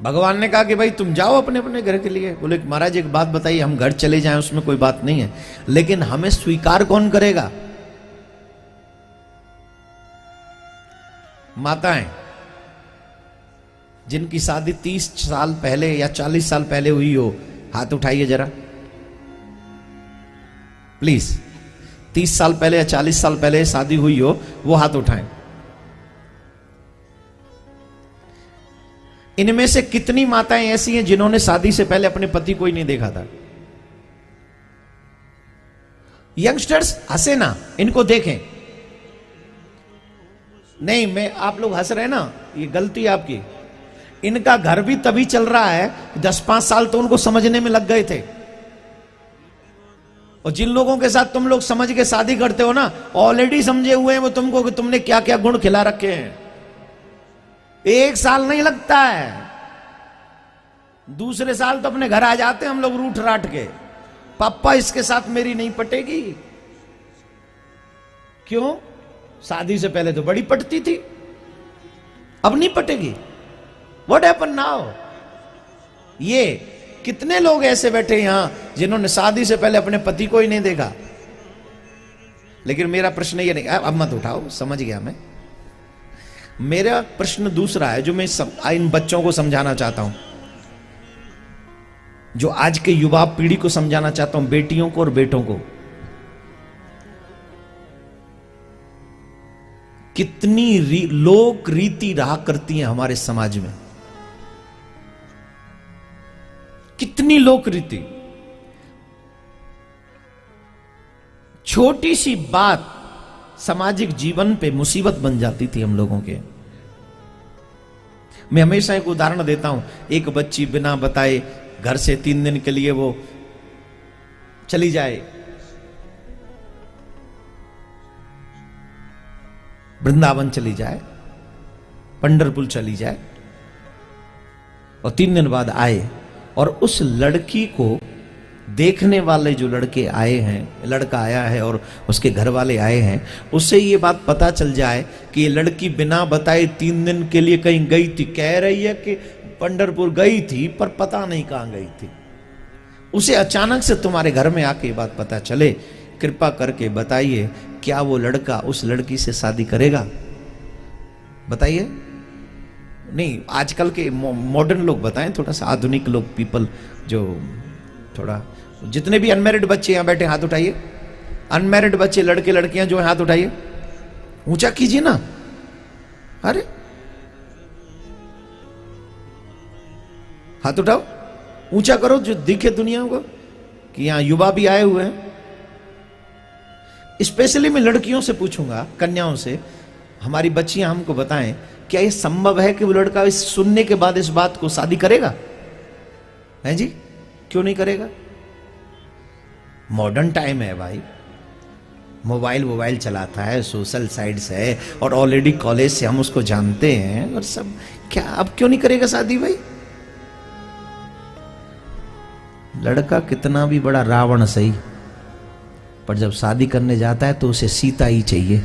भगवान ने कहा कि भाई तुम जाओ अपने अपने घर के लिए। बोले महाराज एक बात बताइए, हम घर चले जाएं उसमें कोई बात नहीं है, लेकिन हमें स्वीकार कौन करेगा? माताएं जिनकी शादी 30 साल पहले या 40 साल पहले हुई हो, हाथ उठाइए जरा प्लीज। 30 साल पहले या 40 साल पहले शादी हुई हो, वो हाथ उठाएं। इनमें से कितनी माताएं ऐसी हैं जिन्होंने शादी से पहले अपने पति को ही नहीं देखा था? यंगस्टर्स हंसे ना, इनको देखें। नहीं, मैं, आप लोग हंस रहे ना, ये गलती आपकी। इनका घर भी तभी चल रहा है, 10-5 साल तो उनको समझने में लग गए थे। और जिन लोगों के साथ तुम लोग समझ के शादी करते हो ना, ऑलरेडी समझे हुए हैं वो तुमको कि तुमने क्या क्या गुण खिला रखे हैं। 1 साल नहीं लगता है, दूसरे साल तो अपने घर आ जाते हैं हम लोग रूठ राट के, पापा इसके साथ मेरी नहीं पटेगी। क्यों? शादी से पहले तो बड़ी पटती थी, अब नहीं पटेगी। What happen now? ये कितने लोग ऐसे बैठे यहां जिन्होंने शादी से पहले अपने पति को ही नहीं देखा। लेकिन मेरा प्रश्न ये नहीं, अब मत उठाओ, समझ गया मैं। मेरा प्रश्न दूसरा है जो मैं इन बच्चों को समझाना चाहता हूं, जो आज के युवा पीढ़ी को समझाना चाहता हूं, बेटियों को और बेटों को। कितनी लोक रीति रहा करती हैं हमारे समाज में, कितनी लोक रीति। छोटी सी बात सामाजिक जीवन पे मुसीबत बन जाती थी हम लोगों के। मैं हमेशा एक उदाहरण देता हूं। एक बच्ची बिना बताए घर से 3 दिन के लिए वो चली जाए, वृंदावन चली जाए, पंढरपुर चली जाए, और 3 दिन बाद आए, और उस लड़की को देखने वाले जो लड़के आए हैं, लड़का आया है और उसके घर वाले आए हैं, उससे ये बात पता चल जाए कि ये लड़की बिना बताए 3 दिन के लिए कहीं गई थी। कह रही है कि पंढरपुर गई थी, पर पता नहीं कहां गई थी। उसे अचानक से तुम्हारे घर में आके ये बात पता चले, कृपा करके बताइए, क्या वो लड़का उस लड़की से शादी करेगा? बताइए। नहीं, आजकल के मॉडर्न लोग बताएं, थोड़ा सा आधुनिक लोग, पीपल जो थोड़ा, जितने भी अनमैरिड बच्चे यहां बैठे हाथ उठाइए। अनमैरिड बच्चे, लड़के लड़कियां जो हाथ उठाइए, ऊंचा कीजिए ना। अरे हाथ उठाओ, ऊंचा करो, जो दिखे दुनिया को कि यहां युवा भी आए हुए हैं। स्पेशली मैं लड़कियों से पूछूंगा, कन्याओं से, हमारी बच्चियां हमको बताएं, क्या यह संभव है कि वो लड़का इस सुनने के बाद इस बात को शादी करेगा? है जी, क्यों नहीं करेगा? मॉडर्न टाइम है भाई, मोबाइल चलाता है, सोशल साइट्स है, और ऑलरेडी कॉलेज से हम उसको जानते हैं और सब। क्या अब क्यों नहीं करेगा शादी भाई? लड़का कितना भी बड़ा रावण सही, पर जब शादी करने जाता है तो उसे सीता ही चाहिए।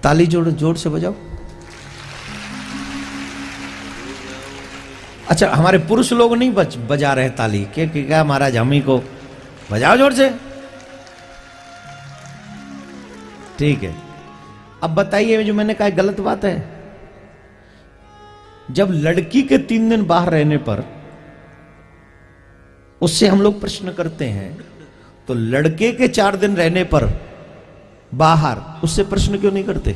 ताली जोर से बजाओ। अच्छा, हमारे पुरुष लोग नहीं बजा रहे ताली, क्या महाराज हम ही को बजाओ जोर से। ठीक है, अब बताइए, जो मैंने कहा गलत बात है? जब लड़की के 3 दिन बाहर रहने पर उससे हम लोग प्रश्न करते हैं, तो लड़के के 4 दिन रहने पर बाहर उससे प्रश्न क्यों नहीं करते?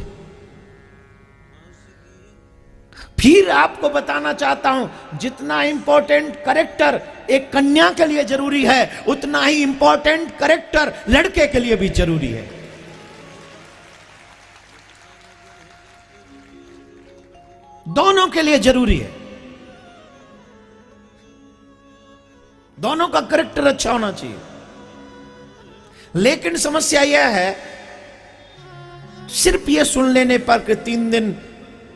फिर आपको बताना चाहता हूं, जितना इंपॉर्टेंट करेक्टर एक कन्या के लिए जरूरी है, उतना ही इंपॉर्टेंट करेक्टर लड़के के लिए भी जरूरी है। दोनों के लिए जरूरी है। दोनों का करेक्टर अच्छा होना चाहिए। लेकिन समस्या यह है, सिर्फ यह सुन लेने पर कि 3 दिन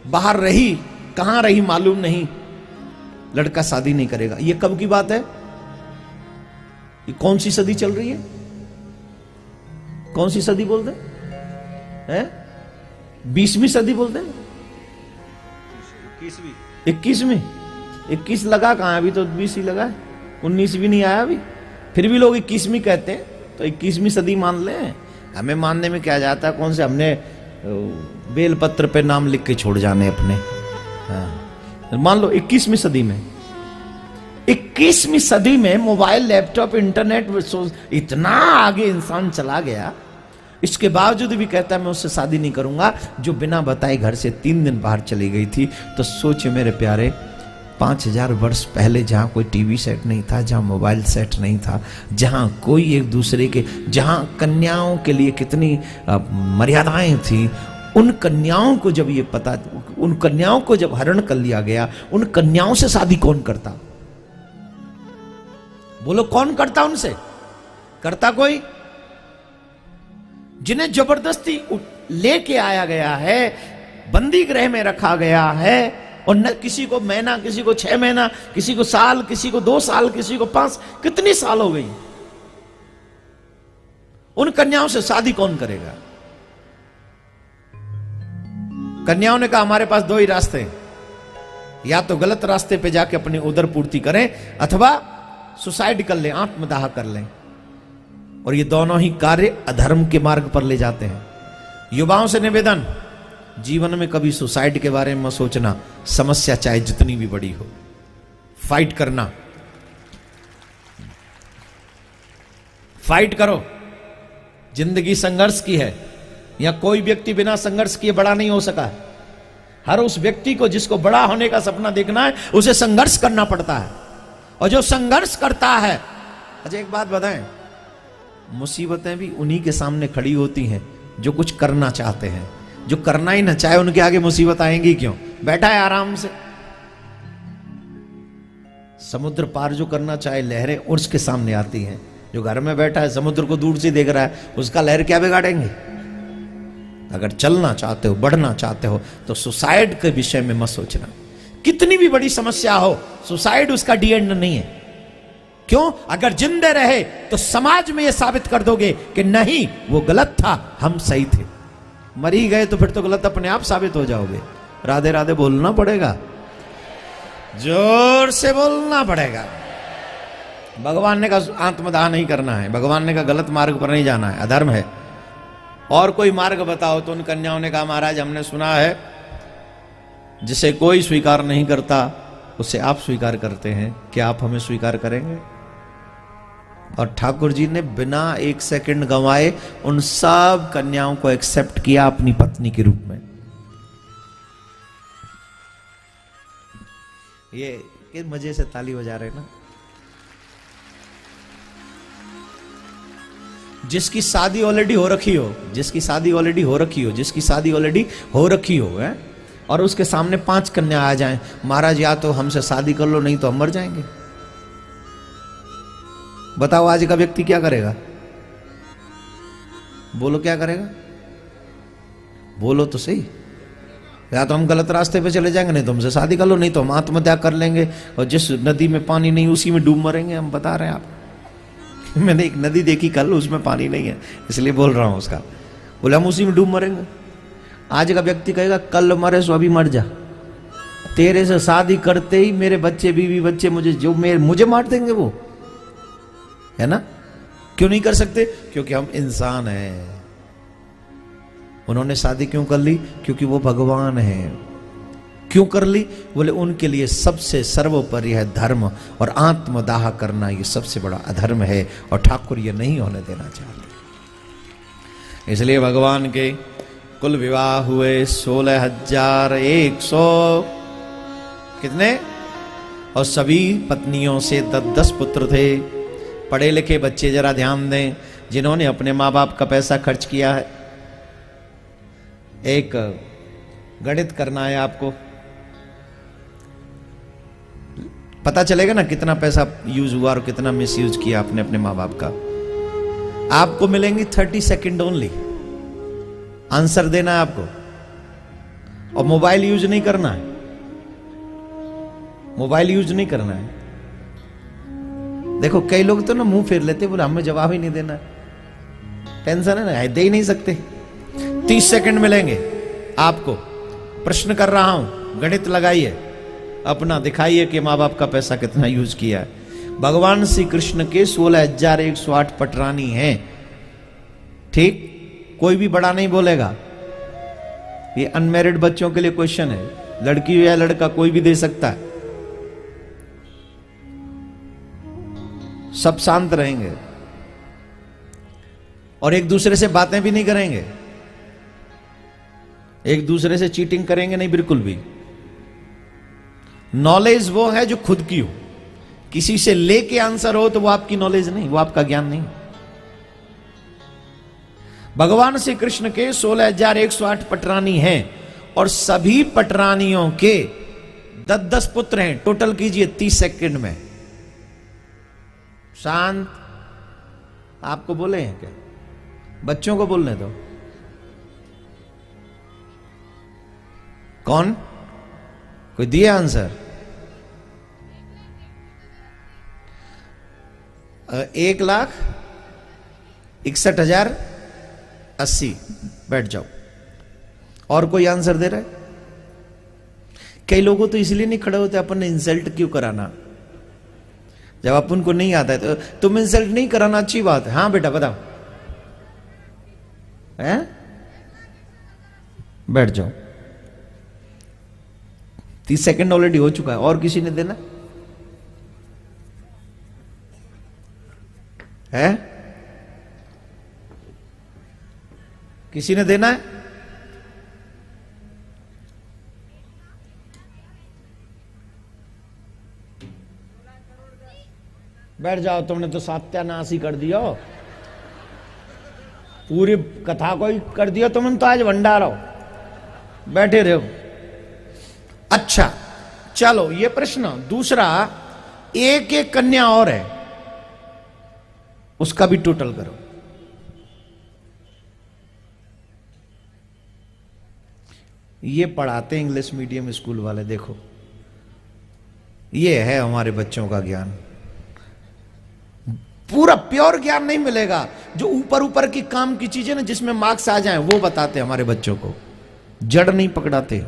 बाहर रही, कहां रही मालूम नहीं, लड़का शादी नहीं करेगा। यह कब की बात है? ये कौन सी सदी चल रही है? कौन सी सदी बोलते हैं? 20वीं सदी बोलते हैं? 21वीं। 21 लगा कहां? अभी तो 20 ही लगा है, 19 भी नहीं आया अभी। फिर भी लोग 21वीं कहते हैं, तो 21वीं सदी मान लें। हमें मानने में क्या जाता है? कौन से हमने बेलपत्र पे नाम लिख के छोड़ जाने अपने। हाँ, मान लो 21वीं सदी में, 21वीं सदी में मोबाइल, लैपटॉप, इंटरनेट, इतना आगे इंसान चला गया, इसके बावजूद भी कहता है मैं उससे शादी नहीं करूंगा जो बिना बताए घर से 3 दिन बाहर चली गई थी। तो सोचे मेरे प्यारे, 5000 वर्ष पहले जहां कोई टीवी सेट नहीं था, जहां मोबाइल सेट नहीं था, जहां कोई एक दूसरे के, जहां कन्याओं के लिए कितनी मर्यादाएं थी, उन कन्याओं को जब ये पता, उन कन्याओं को जब हरण कर लिया गया, उन कन्याओं से शादी कौन करता? बोलो कौन करता? उनसे करता कोई? जिन्हें जबरदस्ती लेके आया गया है, बंदी गृह में रखा गया है, और न किसी को महीना, किसी को 6 महीना, किसी को साल, किसी को 2 साल, किसी को 5, कितनी साल हो गई। उन कन्याओं से शादी कौन करेगा? कन्याओं ने कहा हमारे पास 2 ही रास्ते हैं, या तो गलत रास्ते पे जाके अपनी उदर पूर्ति करें, अथवा सुसाइड कर लें, आत्मदाह कर लें। और ये दोनों ही कार्य अधर्म के मार्ग पर ले जाते हैं। युवाओं से निवेदन, जीवन में कभी सुसाइड के बारे में मत सोचना, समस्या चाहे जितनी भी बड़ी हो, फाइट करना, फाइट करो। जिंदगी संघर्ष की है, या कोई व्यक्ति बिना संघर्ष किए बड़ा नहीं हो सका है। हर उस व्यक्ति को जिसको बड़ा होने का सपना देखना है, उसे संघर्ष करना पड़ता है। और जो संघर्ष करता है, अच्छा एक बात बताएं, मुसीबतें भी उन्हीं के सामने खड़ी होती हैं जो कुछ करना चाहते हैं। जो करना ही ना चाहे उनके आगे मुसीबत आएंगी क्यों? बैठा है आराम से। समुद्र पार जो करना चाहे, लहरें उसके सामने आती हैं। जो घर में बैठा है, समुद्र को दूर से देख रहा है, उसका लहर क्या बिगाड़ेंगे? अगर चलना चाहते हो, बढ़ना चाहते हो, तो सुसाइड के विषय में मत सोचना। कितनी भी बड़ी समस्या हो, सुसाइड उसका डी एंड नहीं है। क्यों? अगर जिंदे रहे तो समाज में यह साबित कर दोगे कि नहीं, वो गलत था, हम सही थे। मरी गए तो फिर तो गलत अपने आप साबित हो जाओगे। राधे राधे बोलना पड़ेगा, जोर से बोलना पड़ेगा। भगवान ने कहा आत्मदाह नहीं करना है, भगवान ने कहा गलत मार्ग पर नहीं जाना है, अधर्म है। और कोई मार्ग बताओ। तो उन कन्याओं ने कहा महाराज हमने सुना है जिसे कोई स्वीकार नहीं करता उसे आप स्वीकार करते हैं, क्या आप हमें स्वीकार करेंगे? और ठाकुर जी ने बिना 1 सेकंड गंवाए उन सब कन्याओं को एक्सेप्ट किया अपनी पत्नी के रूप में। ये मजे से ताली बजा रहे ना। जिसकी शादी ऑलरेडी हो रखी हो, जिसकी शादी ऑलरेडी हो रखी हो, जिसकी शादी ऑलरेडी हो रखी हो है, और उसके सामने 5 कन्या आ जाएं, महाराज या तो हमसे शादी कर लो नहीं तो हम मर जाएंगे। बताओ आज का व्यक्ति क्या करेगा? बोलो क्या करेगा? बोलो तो सही। या तो हम गलत रास्ते पे चले जाएंगे, नहीं तो हमसे शादी कर लो, नहीं तो हम आत्महत्या कर लेंगे, और जिस नदी में पानी नहीं उसी में डूब मरेंगे। हम बता रहे हैं आप। मैंने एक नदी देखी कल, उसमें पानी नहीं है इसलिए बोल रहा हूं उसका। बोले हम उसी में डूब मरेंगे। आज का व्यक्ति कहेगा कल मरे सो अभी मर जा, तेरे से शादी करते ही मेरे बच्चे, बीवी बच्चे मुझे मार देंगे वो, है ना? क्यों नहीं कर सकते? क्योंकि हम इंसान हैं। उन्होंने शादी क्यों कर ली? क्योंकि वो भगवान हैं। क्यों कर ली? बोले उनके लिए सबसे सर्वोपरि है धर्म, और आत्मदाह करना ये सबसे बड़ा अधर्म है, और ठाकुर ये नहीं होने देना चाहते। इसलिए भगवान के कुल विवाह हुए 16,100 कितने? और सभी पत्नियों से 10-10 पुत्र थे। पढ़े लिखे बच्चे जरा ध्यान दें, जिन्होंने अपने माँ बाप का पैसा खर्च किया है। एक गणित करना है आपको, पता चलेगा ना कितना पैसा यूज हुआ और कितना मिसयूज किया आपने अपने माँ बाप का। आपको मिलेंगे 30 सेकंड ओनली, आंसर देना है आपको। और मोबाइल यूज नहीं करना है, मोबाइल यूज नहीं करना है। देखो कई लोग तो ना मुंह फेर लेते, बोले हमें जवाब ही नहीं देना है, टेंशन है ना, दे ही नहीं सकते। 30 सेकंड मिलेंगे आपको, प्रश्न कर रहा हूं, गणित लगाइए अपना, दिखाइए कि माँ बाप का पैसा कितना यूज किया है। भगवान श्री कृष्ण के 16,108 पटरानी हैं, ठीक? कोई भी बड़ा नहीं बोलेगा। ये अनमैरिड बच्चों के लिए क्वेश्चन है, लड़की हो या लड़का कोई भी दे सकता है। सब शांत रहेंगे और एक दूसरे से बातें भी नहीं करेंगे, एक दूसरे से चीटिंग करेंगे नहीं, बिल्कुल भी। नॉलेज वो है जो खुद की हो, किसी से लेके आंसर हो तो वो आपकी नॉलेज नहीं, वो आपका ज्ञान नहीं। भगवान श्री कृष्ण के 16,108 पटरानी हैं और सभी पटरानियों के 10-10 पुत्र हैं। टोटल कीजिए 30 सेकंड में। शांत। आपको बोले हैं क्या? बच्चों को बोलने दो। कौन? कोई दिए आंसर? 1,61,080। बैठ जाओ। और कोई आंसर दे रहा है? कई लोगों तो इसलिए नहीं खड़े होते, अपन ने इंसल्ट क्यों कराना। जब अपन को नहीं आता है तो तुम इंसल्ट नहीं कराना, अच्छी बात है। हाँ बेटा बताओ, हैं? बैठ जाओ। 30 सेकंड ऑलरेडी हो चुका है। और किसी ने देना है? किसी ने देना है? बैठ जाओ। तुमने तो सत्यानाश ही कर दिया, पूरी कथा को ही कर दिया तुमने तो। आज भंडारा हो, बैठे रहो। अच्छा चलो, ये प्रश्न दूसरा, एक एक कन्या और है, उसका भी टोटल करो। ये पढ़ाते हैं इंग्लिश मीडियम स्कूल वाले। देखो ये है हमारे बच्चों का ज्ञान। पूरा प्योर ज्ञान नहीं मिलेगा, जो ऊपर ऊपर की काम की चीजें ना, जिसमें मार्क्स आ जाएं, वो बताते हमारे बच्चों को, जड़ नहीं पकड़ाते।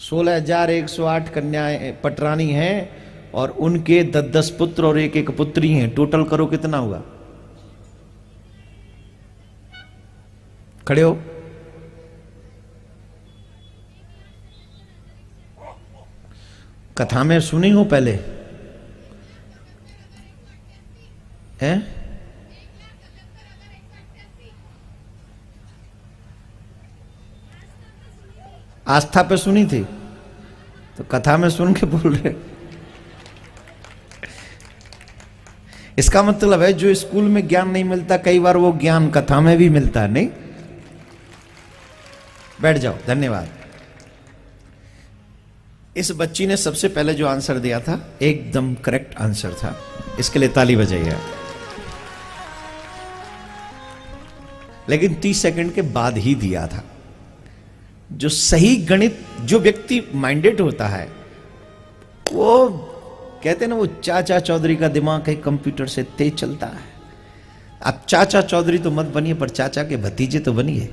16,108 कन्याएं पटरानी हैं और उनके 10-10 पुत्र और एक एक पुत्री हैं। टोटल करो कितना हुआ? खड़े हो। कथा में सुनी हो पहले हैं? आस्था पे सुनी थी तो कथा में सुन के बोल रहे। इसका मतलब है जो स्कूल में ज्ञान नहीं मिलता, कई बार वो ज्ञान कथा में भी मिलता है। नहीं? बैठ जाओ। धन्यवाद। इस बच्ची ने सबसे पहले जो आंसर दिया था एकदम करेक्ट आंसर था, इसके लिए ताली बजाइए। लेकिन 30 सेकंड के बाद ही दिया था। जो सही गणित, जो व्यक्ति माइंडेड होता है, वो कहते हैं ना, वो चाचा चौधरी का दिमाग है कंप्यूटर से तेज चलता है। अब चाचा चौधरी तो मत बनिए, पर चाचा के भतीजे तो बनिए।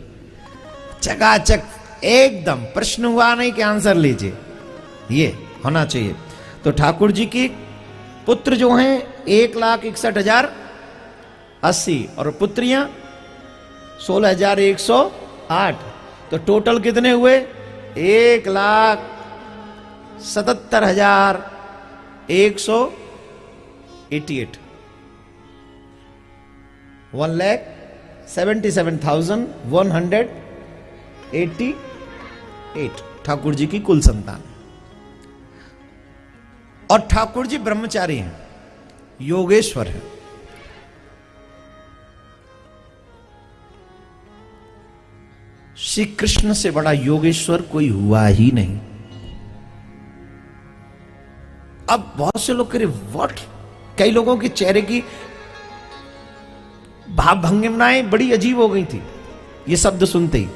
चकाचक एकदम, प्रश्न हुआ नहीं कि आंसर लीजिए, ये होना चाहिए। तो ठाकुर जी की पुत्र जो हैं 1,61,080 और पुत्रियां 16,108। तो टोटल कितने हुए? 1,77,188। 1,77,188। 88 ठाकुर जी की कुल संतान। और ठाकुर जी ब्रह्मचारी हैं, योगेश्वर हैं। श्री कृष्ण से बड़ा योगेश्वर कोई हुआ ही नहीं। अब बहुत से लोग कह रहे व्हाट, कई लोगों के चेहरे की भाव भंगिमाएं बड़ी अजीब हो गई थी ये शब्द सुनते ही।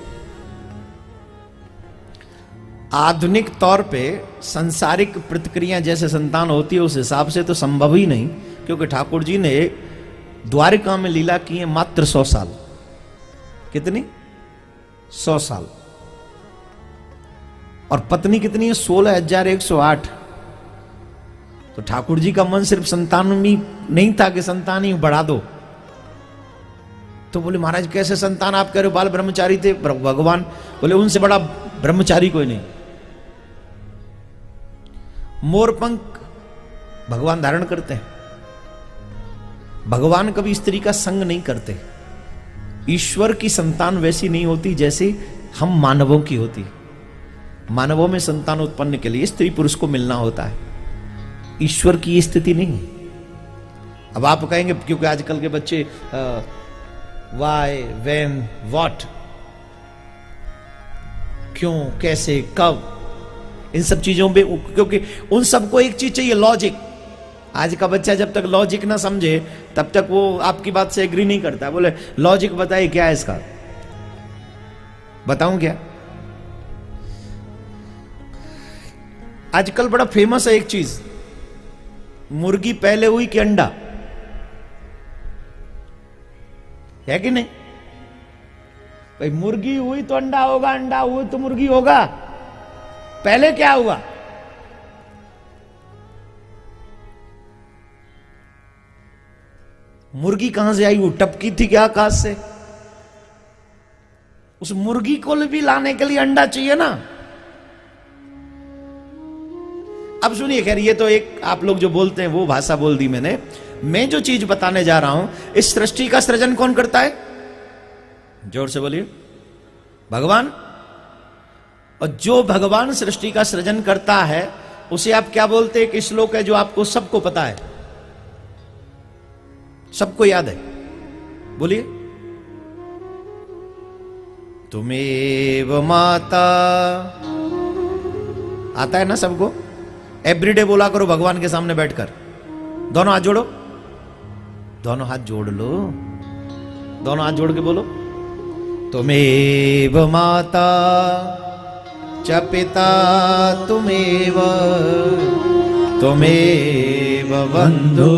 आधुनिक तौर पे सांसारिक प्रतिक्रिया जैसे संतान होती है उस हिसाब से तो संभव ही नहीं, क्योंकि ठाकुर जी ने द्वारिका में लीला की है मात्र 100 साल। कितनी? 100 साल। और पत्नी कितनी है? 16,108। तो ठाकुर जी का मन सिर्फ संतान में नहीं था कि संतान ही बढ़ा दो। तो बोले महाराज कैसे संतान, आप कह रहे हो बाल ब्रह्मचारी थे। भगवान बोले उनसे बड़ा ब्रह्मचारी कोई नहीं। मोरपंख भगवान धारण करते हैं। भगवान कभी स्त्री का संग नहीं करते। ईश्वर की संतान वैसी नहीं होती जैसे हम मानवों की होती। मानवों में संतान उत्पन्न के लिए स्त्री पुरुष को मिलना होता है, ईश्वर की ये स्थिति नहीं है। अब आप कहेंगे क्योंकि आजकल के बच्चे वाई, व्हेन, व्हाट, क्यों, कैसे, कब, इन सब चीजों पे, क्योंकि उन सबको एक चीज चाहिए, लॉजिक। आज का बच्चा जब तक लॉजिक ना समझे तब तक वो आपकी बात से एग्री नहीं करता। बोले लॉजिक बताइए क्या है इसका, बताऊं क्या? आजकल बड़ा फेमस है एक चीज, मुर्गी पहले हुई कि अंडा, है कि नहीं भाई? मुर्गी हुई तो अंडा होगा, अंडा हुई तो मुर्गी होगा। पहले क्या हुआ? मुर्गी कहां से आई? वो टपकी थी क्या आकाश से? उस मुर्गी को भी लाने के लिए अंडा चाहिए ना। अब सुनिए, खैर ये तो एक आप लोग जो बोलते हैं वो भाषा बोल दी मैंने। मैं जो चीज बताने जा रहा हूं, इस सृष्टि का सृजन कौन करता है? जोर से बोलिए, भगवान। और जो भगवान सृष्टि का सृजन करता है उसे आप क्या बोलते हैं? एक श्लोक है जो आपको सबको पता है, सबको याद है, बोलिए। तुमेव माता, आता है ना सबको? एवरीडे बोला करो भगवान के सामने बैठकर। दोनों हाथ जोड़ो, दोनों हाथ जोड़ लो, दोनों हाथ जोड़ के बोलो, तुमेव माता च पिता तुमेव, तुमेव बंधु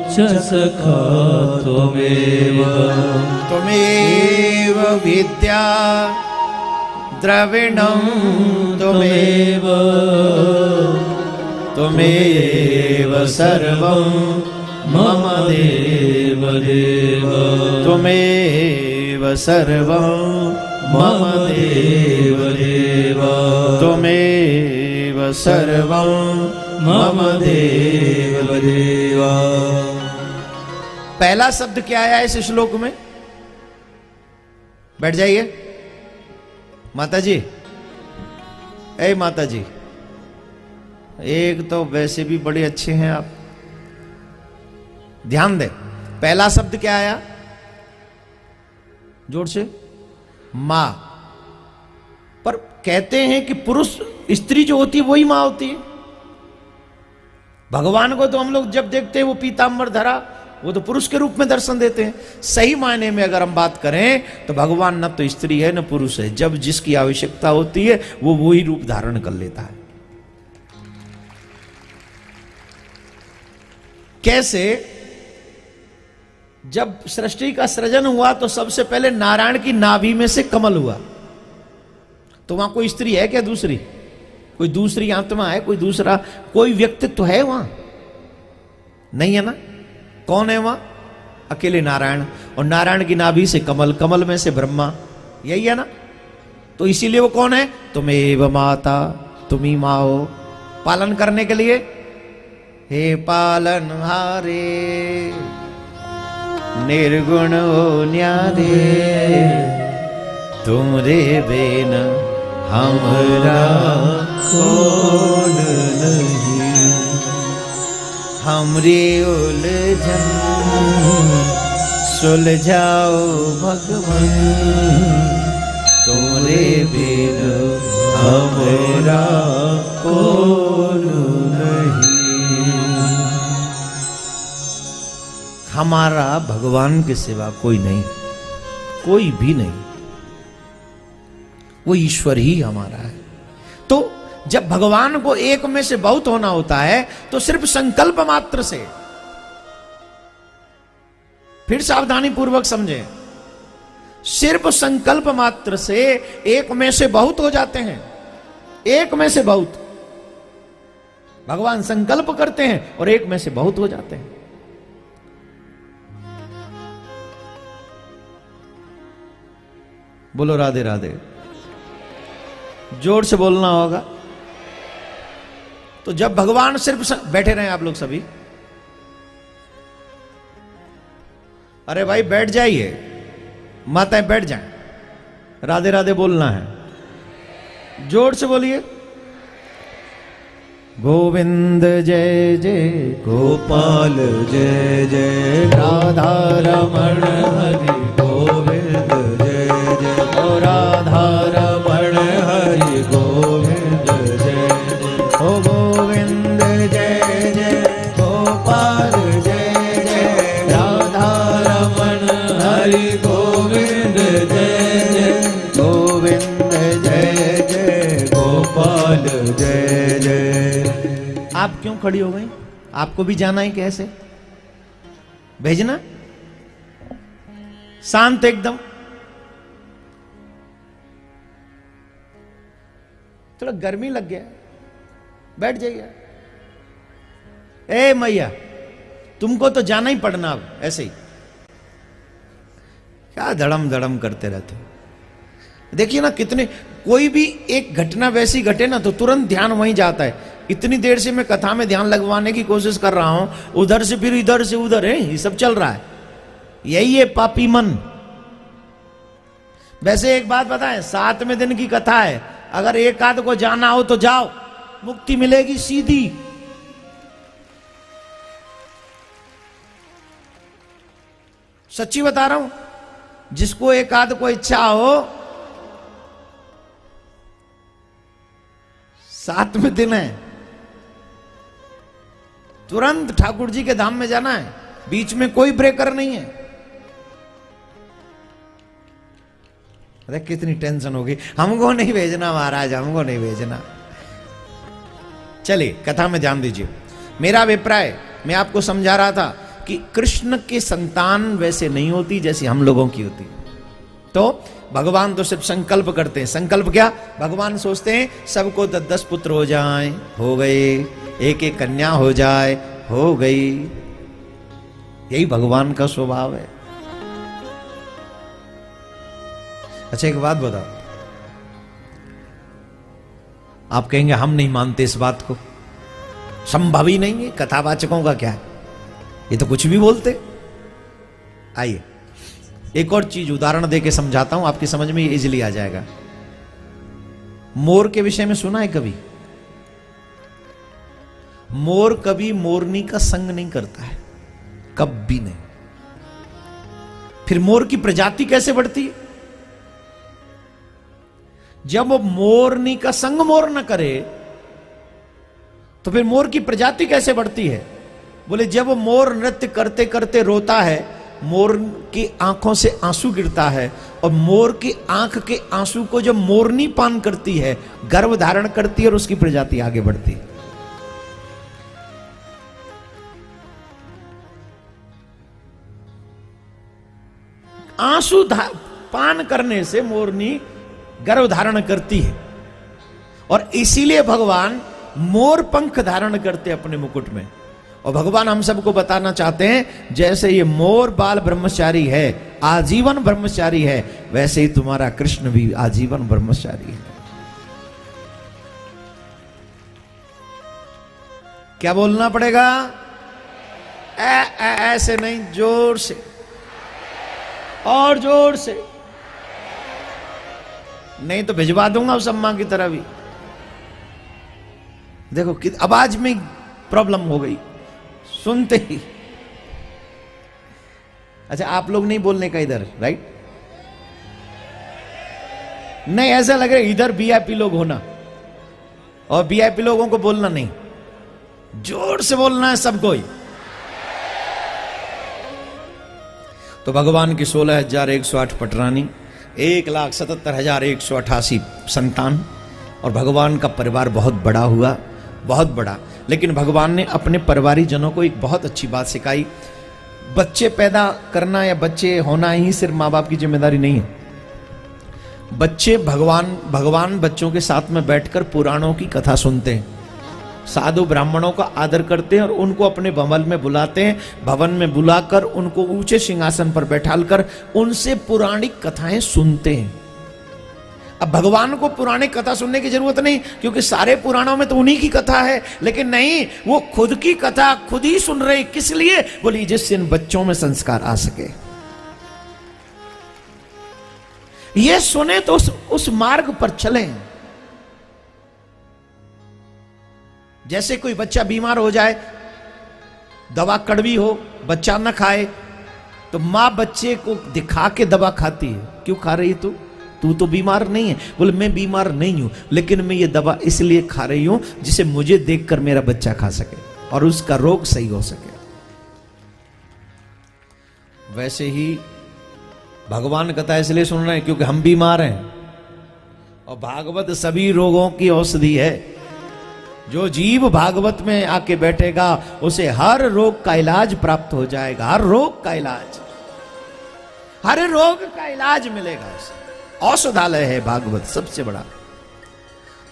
च सखा त्वमेव, तुमेव विद्या द्रविणं तुमेव, तुमेव सर्वं मम देव देव, तुमेव सर्वं मम देव देव, तुमेव सर्वं मम देव देव। पहला शब्द क्या आया इस श्लोक में? बैठ जाइए माता जी। ए माता जी, एक तो वैसे भी बड़े अच्छे हैं आप, ध्यान दे। पहला शब्द क्या आया? जोर से, मां। पर कहते हैं कि पुरुष, स्त्री जो होती है वही मां होती है। भगवान को तो हम लोग जब देखते हैं वो पीतांबर धरा, वो तो पुरुष के रूप में दर्शन देते हैं। सही मायने में अगर हम बात करें तो भगवान न तो स्त्री है न पुरुष है। जब जिसकी आवश्यकता होती है वो वही रूप धारण कर लेता है। कैसे? जब सृष्टि का सृजन हुआ तो सबसे पहले नारायण की नाभि में से कमल हुआ। तो वहां कोई स्त्री है क्या? दूसरी कोई दूसरी आत्मा है? कोई दूसरा कोई व्यक्तित्व है वहां? नहीं है ना। कौन है वहां? अकेले नारायण। और नारायण की नाभि से कमल, कमल में से ब्रह्मा, यही है ना। तो इसीलिए वो कौन है? तुमेव माता, तुम ही मां हो पालन करने के लिए। हे पालनहारे निर्गुण हो न्यारे, तुमरे बिन हमरा कौन नहीं, हमरी उलझन सुलझाओ भगवान, तुमरे बिन हमरा कौन नहीं। हमारा भगवान के सिवा कोई नहीं, कोई भी नहीं, वो ईश्वर ही हमारा है। तो जब भगवान को एक में से बहुत होना होता है तो सिर्फ संकल्प मात्र से, फिर सावधानी पूर्वक समझें, सिर्फ संकल्प मात्र से एक में से बहुत हो जाते हैं। एक में से बहुत, भगवान संकल्प करते हैं और एक में से बहुत हो जाते हैं। बोलो राधे राधे। जोर से बोलना होगा। तो जब भगवान सिर्फ बैठे रहे आप लोग सभी, अरे भाई बैठ जाइए, माताएं बैठ जाएं, राधे राधे बोलना है। जोर से बोलिए। गोविंद जय जय गोपाल जय जय राधा रमण हरि गोविंद जय जय, ओ राधा रमण हरि गोविंद जय जय, ओ गोविंद जय जय गोपाल जय जय राधा रमण हरि गोविंद जय जय, गोविंद जय जय गोपाल जय जय। आप क्यों खड़ी हो गई? आपको भी जाना है कैसे? भेजना शांत एकदम, थोड़ा गर्मी लग गया, बैठ जाइए। ए मैया, तुमको तो जाना ही पड़ना अब, ऐसे ही क्या धड़म धड़म करते रहते हो। देखिए ना, कितने, कोई भी एक घटना वैसी घटे ना तो तुरंत ध्यान वहीं जाता है। इतनी देर से मैं कथा में ध्यान लगवाने की कोशिश कर रहा हूं, उधर से फिर इधर से उधर है, ये सब चल रहा है। यही है पापी मन। वैसे एक बात बताएं, 7वें दिन की कथा है, अगर एक आध को जाना हो तो जाओ, मुक्ति मिलेगी सीधी। सच्ची बता रहा हूं, जिसको एक आध को इच्छा हो, 7वें दिन है, तुरंत ठाकुर जी के धाम में जाना है, बीच में कोई ब्रेकर नहीं है। अरे कितनी टेंशन होगी, हमको नहीं भेजना महाराज, हमको नहीं भेजना। चलिए कथा में ध्यान दीजिए। मेरा अभिप्राय, मैं आपको समझा रहा था कि कृष्ण की संतान वैसे नहीं होती जैसी हम लोगों की होती। तो भगवान तो सिर्फ संकल्प करते हैं। संकल्प क्या? भगवान सोचते हैं सबको 10-10 पुत्र हो जाएं, हो गए, एक एक कन्या हो जाए, हो गई। यही भगवान का स्वभाव है। अच्छा एक बात बताओ, आप कहेंगे हम नहीं मानते इस बात को, संभव ही नहीं है, कथावाचकों का क्या है, ये तो कुछ भी बोलते। आइए एक और चीज उदाहरण देके समझाता हूं, आपकी समझ में इजीली आ जाएगा। मोर के विषय में सुना है कभी? मोर कभी मोरनी का संग नहीं करता है, कभी नहीं। फिर मोर की प्रजाति कैसे बढ़ती है? जब मोरनी का संग मोर न करे तो फिर मोर की प्रजाति कैसे बढ़ती है? बोले जब मोर नृत्य करते करते रोता है, मोर की आंखों से आंसू गिरता है, और मोर की आंख के आंसू को जब मोरनी पान करती है, गर्भ धारण करती है और उसकी प्रजाति आगे बढ़ती है। आंसू पान करने से मोरनी गर्भ धारण करती है, और इसीलिए भगवान मोर पंख धारण करते अपने मुकुट में। और भगवान हम सबको बताना चाहते हैं, जैसे ये मोर बाल ब्रह्मचारी है, आजीवन ब्रह्मचारी है, वैसे ही तुम्हारा कृष्ण भी आजीवन ब्रह्मचारी है। क्या बोलना पड़ेगा? ऐसे नहीं, जोर से और जोर से। नहीं तो भिजवा दूंगा उस अम्मा की तरह भी। देखो कि आवाज में प्रॉब्लम हो गई सुनते ही। अच्छा आप लोग नहीं बोलने का इधर, राइट? नहीं, ऐसा लग रहा है इधर वीआईपी लोग होना और वीआईपी लोगों को बोलना नहीं, जोर से बोलना है सबको ही। तो भगवान की 16,108 पटरानी, 1,77,188 संतान, और भगवान का परिवार बहुत बड़ा हुआ, बहुत बड़ा। लेकिन भगवान ने अपने परिवारी जनों को एक बहुत अच्छी बात सिखाई। बच्चे पैदा करना या बच्चे होना ही सिर्फ माँ बाप की जिम्मेदारी नहीं है। बच्चे भगवान बच्चों के साथ में बैठकर पुराणों की कथा सुनते हैं, साधु ब्राह्मणों का आदर करते हैं और उनको अपने भवन में बुलाते हैं। भवन में बुलाकर उनको ऊंचे सिंहासन पर बैठालकर उनसे पुराणिक कथाएं सुनते हैं। अब भगवान को पुराणिक कथा सुनने की जरूरत नहीं, क्योंकि सारे पुराणों में तो उन्हीं की कथा है। लेकिन नहीं, वो खुद की कथा खुद ही सुन रहे। किस लिए? बोली जिससे इन बच्चों में संस्कार आ सके। ये सुने तो उस मार्ग पर चलें। जैसे कोई बच्चा बीमार हो जाए, दवा कड़वी हो, बच्चा न खाए, तो मां बच्चे को दिखा के दवा खाती है। क्यों खा रही तू तो बीमार नहीं है। बोले मैं बीमार नहीं हूं, लेकिन मैं ये दवा इसलिए खा रही हूं जिसे मुझे देखकर मेरा बच्चा खा सके और उसका रोग सही हो सके। वैसे ही भगवान कथा इसलिए सुन रहे हैं क्योंकि हम बीमार हैं, और भागवत सभी रोगों की औषधि है। जो जीव भागवत में आके बैठेगा उसे हर रोग का इलाज प्राप्त हो जाएगा। हर रोग का इलाज, हर रोग का इलाज मिलेगा उसे। औषधालय है भागवत सबसे बड़ा।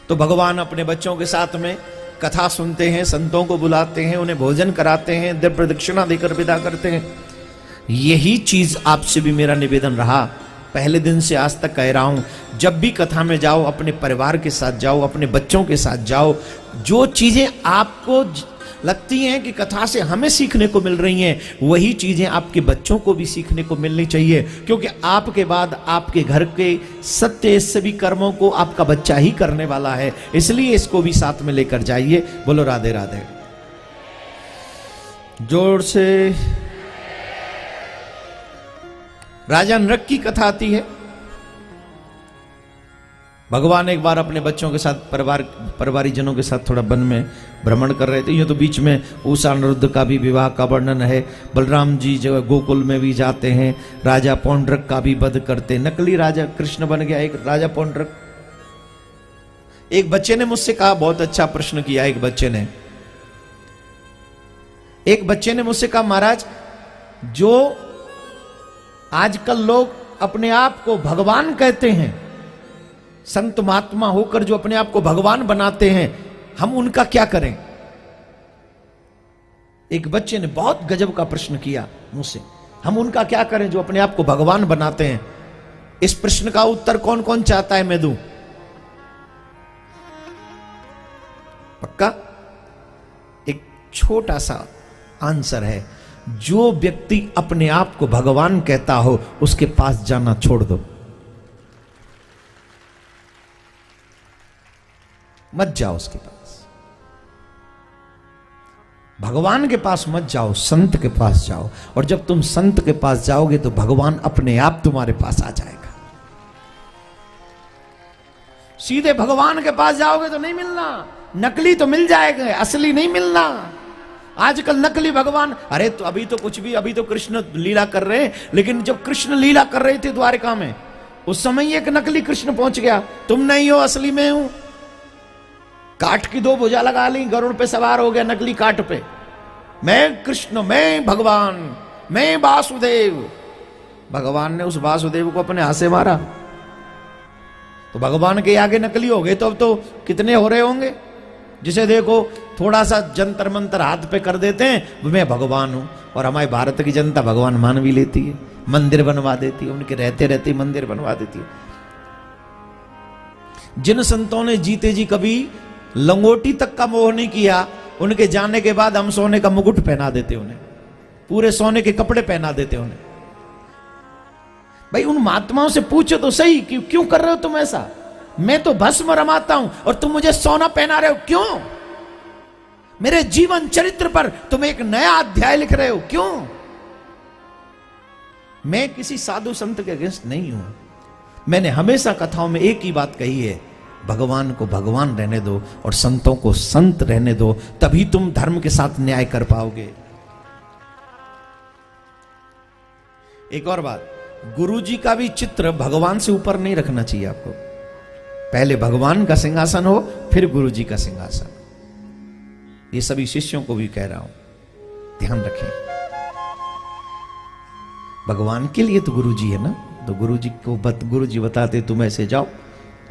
तो भगवान अपने बच्चों के साथ में कथा सुनते हैं, संतों को बुलाते हैं, उन्हें भोजन कराते हैं, दिव्य प्रदक्षिणा देकर विदा करते हैं। यही चीज आपसे भी मेरा निवेदन रहा, पहले दिन से आज तक कह रहा हूं, जब भी कथा में जाओ अपने परिवार के साथ जाओ, अपने बच्चों के साथ जाओ। जो चीजें आपको लगती हैं कि कथा से हमें सीखने को मिल रही हैं, वही चीजें आपके बच्चों को भी सीखने को मिलनी चाहिए, क्योंकि आपके बाद आपके घर के सत्य सभी कर्मों को आपका बच्चा ही करने वाला है। इसलिए इसको भी साथ में लेकर जाइए। बोलो राधे राधे। जोर से। राजा नृक की कथा आती है। भगवान एक बार अपने बच्चों के साथ परिवारी जनों के साथ थोड़ा वन में भ्रमण कर रहे थे। ये तो बीच में उषा अनिरुद्ध का भी विवाह का वर्णन है। बलराम जी जो गोकुल में भी जाते हैं, राजा पौंड्रक का भी वध करते। नकली राजा कृष्ण बन गया एक राजा पौंड्रक। एक बच्चे ने मुझसे कहा, बहुत अच्छा प्रश्न किया एक बच्चे ने मुझसे कहा, महाराज जो आजकल लोग अपने आप को भगवान कहते हैं, संत महात्मा होकर जो अपने आप को भगवान बनाते हैं, हम उनका क्या करें? एक बच्चे ने बहुत गजब का प्रश्न किया मुझसे, हम उनका क्या करें जो अपने आप को भगवान बनाते हैं? इस प्रश्न का उत्तर कौन कौन चाहता है मैं दूं? पक्का? एक छोटा सा आंसर है, जो व्यक्ति अपने आप को भगवान कहता हो उसके पास जाना छोड़ दो, मत जाओ उसके पास। भगवान के पास मत जाओ, संत के पास जाओ। और जब तुम संत के पास जाओगे तो भगवान अपने आप तुम्हारे पास आ जाएगा। सीधे भगवान के पास जाओगे तो नहीं मिलना, नकली तो मिल जाएगा, असली नहीं मिलना। आजकल नकली भगवान, अरे तो अभी तो कुछ भी, अभी तो कृष्ण लीला कर रहे हैं, लेकिन जब कृष्ण लीला कर रहे थे द्वारिका में, उस समय एक नकली कृष्ण पहुंच गया, तुम नहीं हो असली में हूं। काठ की 2 भुजा लगा ली, गरुड़ पे सवार हो गया नकली काठ पे, मैं कृष्ण, मैं भगवान, मैं वासुदेव। भगवान ने उस वासुदेव को अपने हाथ से मारा, तो भगवान के आगे नकली हो गए। तो अब तो कितने हो रहे होंगे, जिसे देखो थोड़ा सा जंतर मंतर हाथ पे कर देते हैं, मैं भगवान हूं। और हमारे भारत की जनता भगवान मान भी लेती है, मंदिर बनवा देती है, उनके रहते रहते मंदिर बनवा देती है। जिन संतों ने जीते जी कभी लंगोटी तक का मोह नहीं किया, उनके जाने के बाद हम सोने का मुकुट पहना देते उन्हें, पूरे सोने के कपड़े पहना देते उन्हें। भाई उन महात्माओं से पूछो तो सही कि क्यों कर रहे हो तुम ऐसा? मैं तो भस्म रमाता हूं और तुम मुझे सोना पहना रहे हो, क्यों? मेरे जीवन चरित्र पर तुम एक नया अध्याय लिख रहे हो, क्यों? मैं किसी साधु संत के अगेंस्ट नहीं हूं। मैंने हमेशा कथाओं में एक ही बात कही है, भगवान को भगवान रहने दो और संतों को संत रहने दो, तभी तुम धर्म के साथ न्याय कर पाओगे। एक और बात, गुरुजी का भी चित्र भगवान से ऊपर नहीं रखना चाहिए आपको। पहले भगवान का सिंहासन हो, फिर गुरुजी का सिंहासन। ये सभी शिष्यों को भी कह रहा हूं, ध्यान रखें। भगवान के लिए तो गुरुजी है ना, तो गुरुजी को गुरुजी बताते तुम ऐसे जाओ,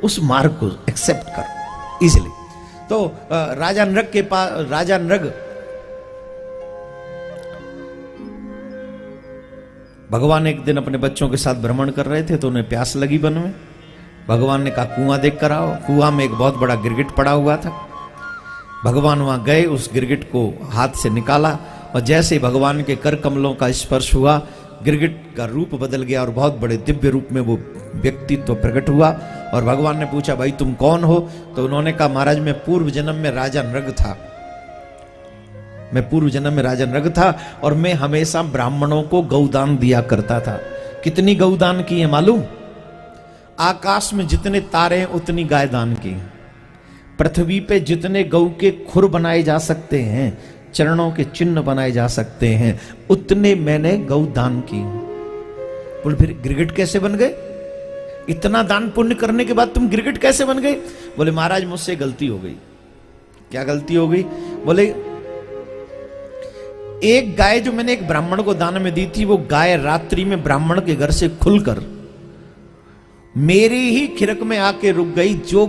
उस मार्ग को एक्सेप्ट करो इजीली। तो राजा नृग के पास, राजा नृग भगवान एक दिन अपने बच्चों के साथ भ्रमण कर रहे थे, तो उन्हें प्यास लगी वन में। भगवान ने कहा कुआं देख कर आओ। कुआं में एक बहुत बड़ा गिरगिट पड़ा हुआ था। भगवान वहां गए, उस गिरगिट को हाथ से निकाला और जैसे ही भगवान के कर कमलों का स्पर्श हुआ, गिरगिट का रूप बदल गया और बहुत बड़े दिव्य रूप में वो व्यक्तित्व प्रकट हुआ। और भगवान ने पूछा भाई तुम कौन हो? तो उन्होंने कहा महाराज मैं पूर्व जन्म में राजा नृग था, मैं पूर्व जन्म में राजा नृग था और मैं हमेशा ब्राह्मणों को गौदान दिया करता था। कितनी गौदान की है मालूम? आकाश में जितने तारे हैं उतनी गाय दान की। पृथ्वी पे जितने गौ के खुर बनाए जा सकते हैं, चरणों के चिन्ह बनाए जा सकते हैं, उतने मैंने गौ दान की। बोले फिर गिरगिट कैसे बन गए? इतना दान पुण्य करने के बाद तुम गिरगिट कैसे बन गए? बोले महाराज मुझसे गलती हो गई। क्या गलती हो गई? बोले एक गाय जो मैंने एक ब्राह्मण को दान में दी थी, वो गाय रात्रि में ब्राह्मण के घर से खुलकर मेरी ही खिरक में आके रुक गई। जो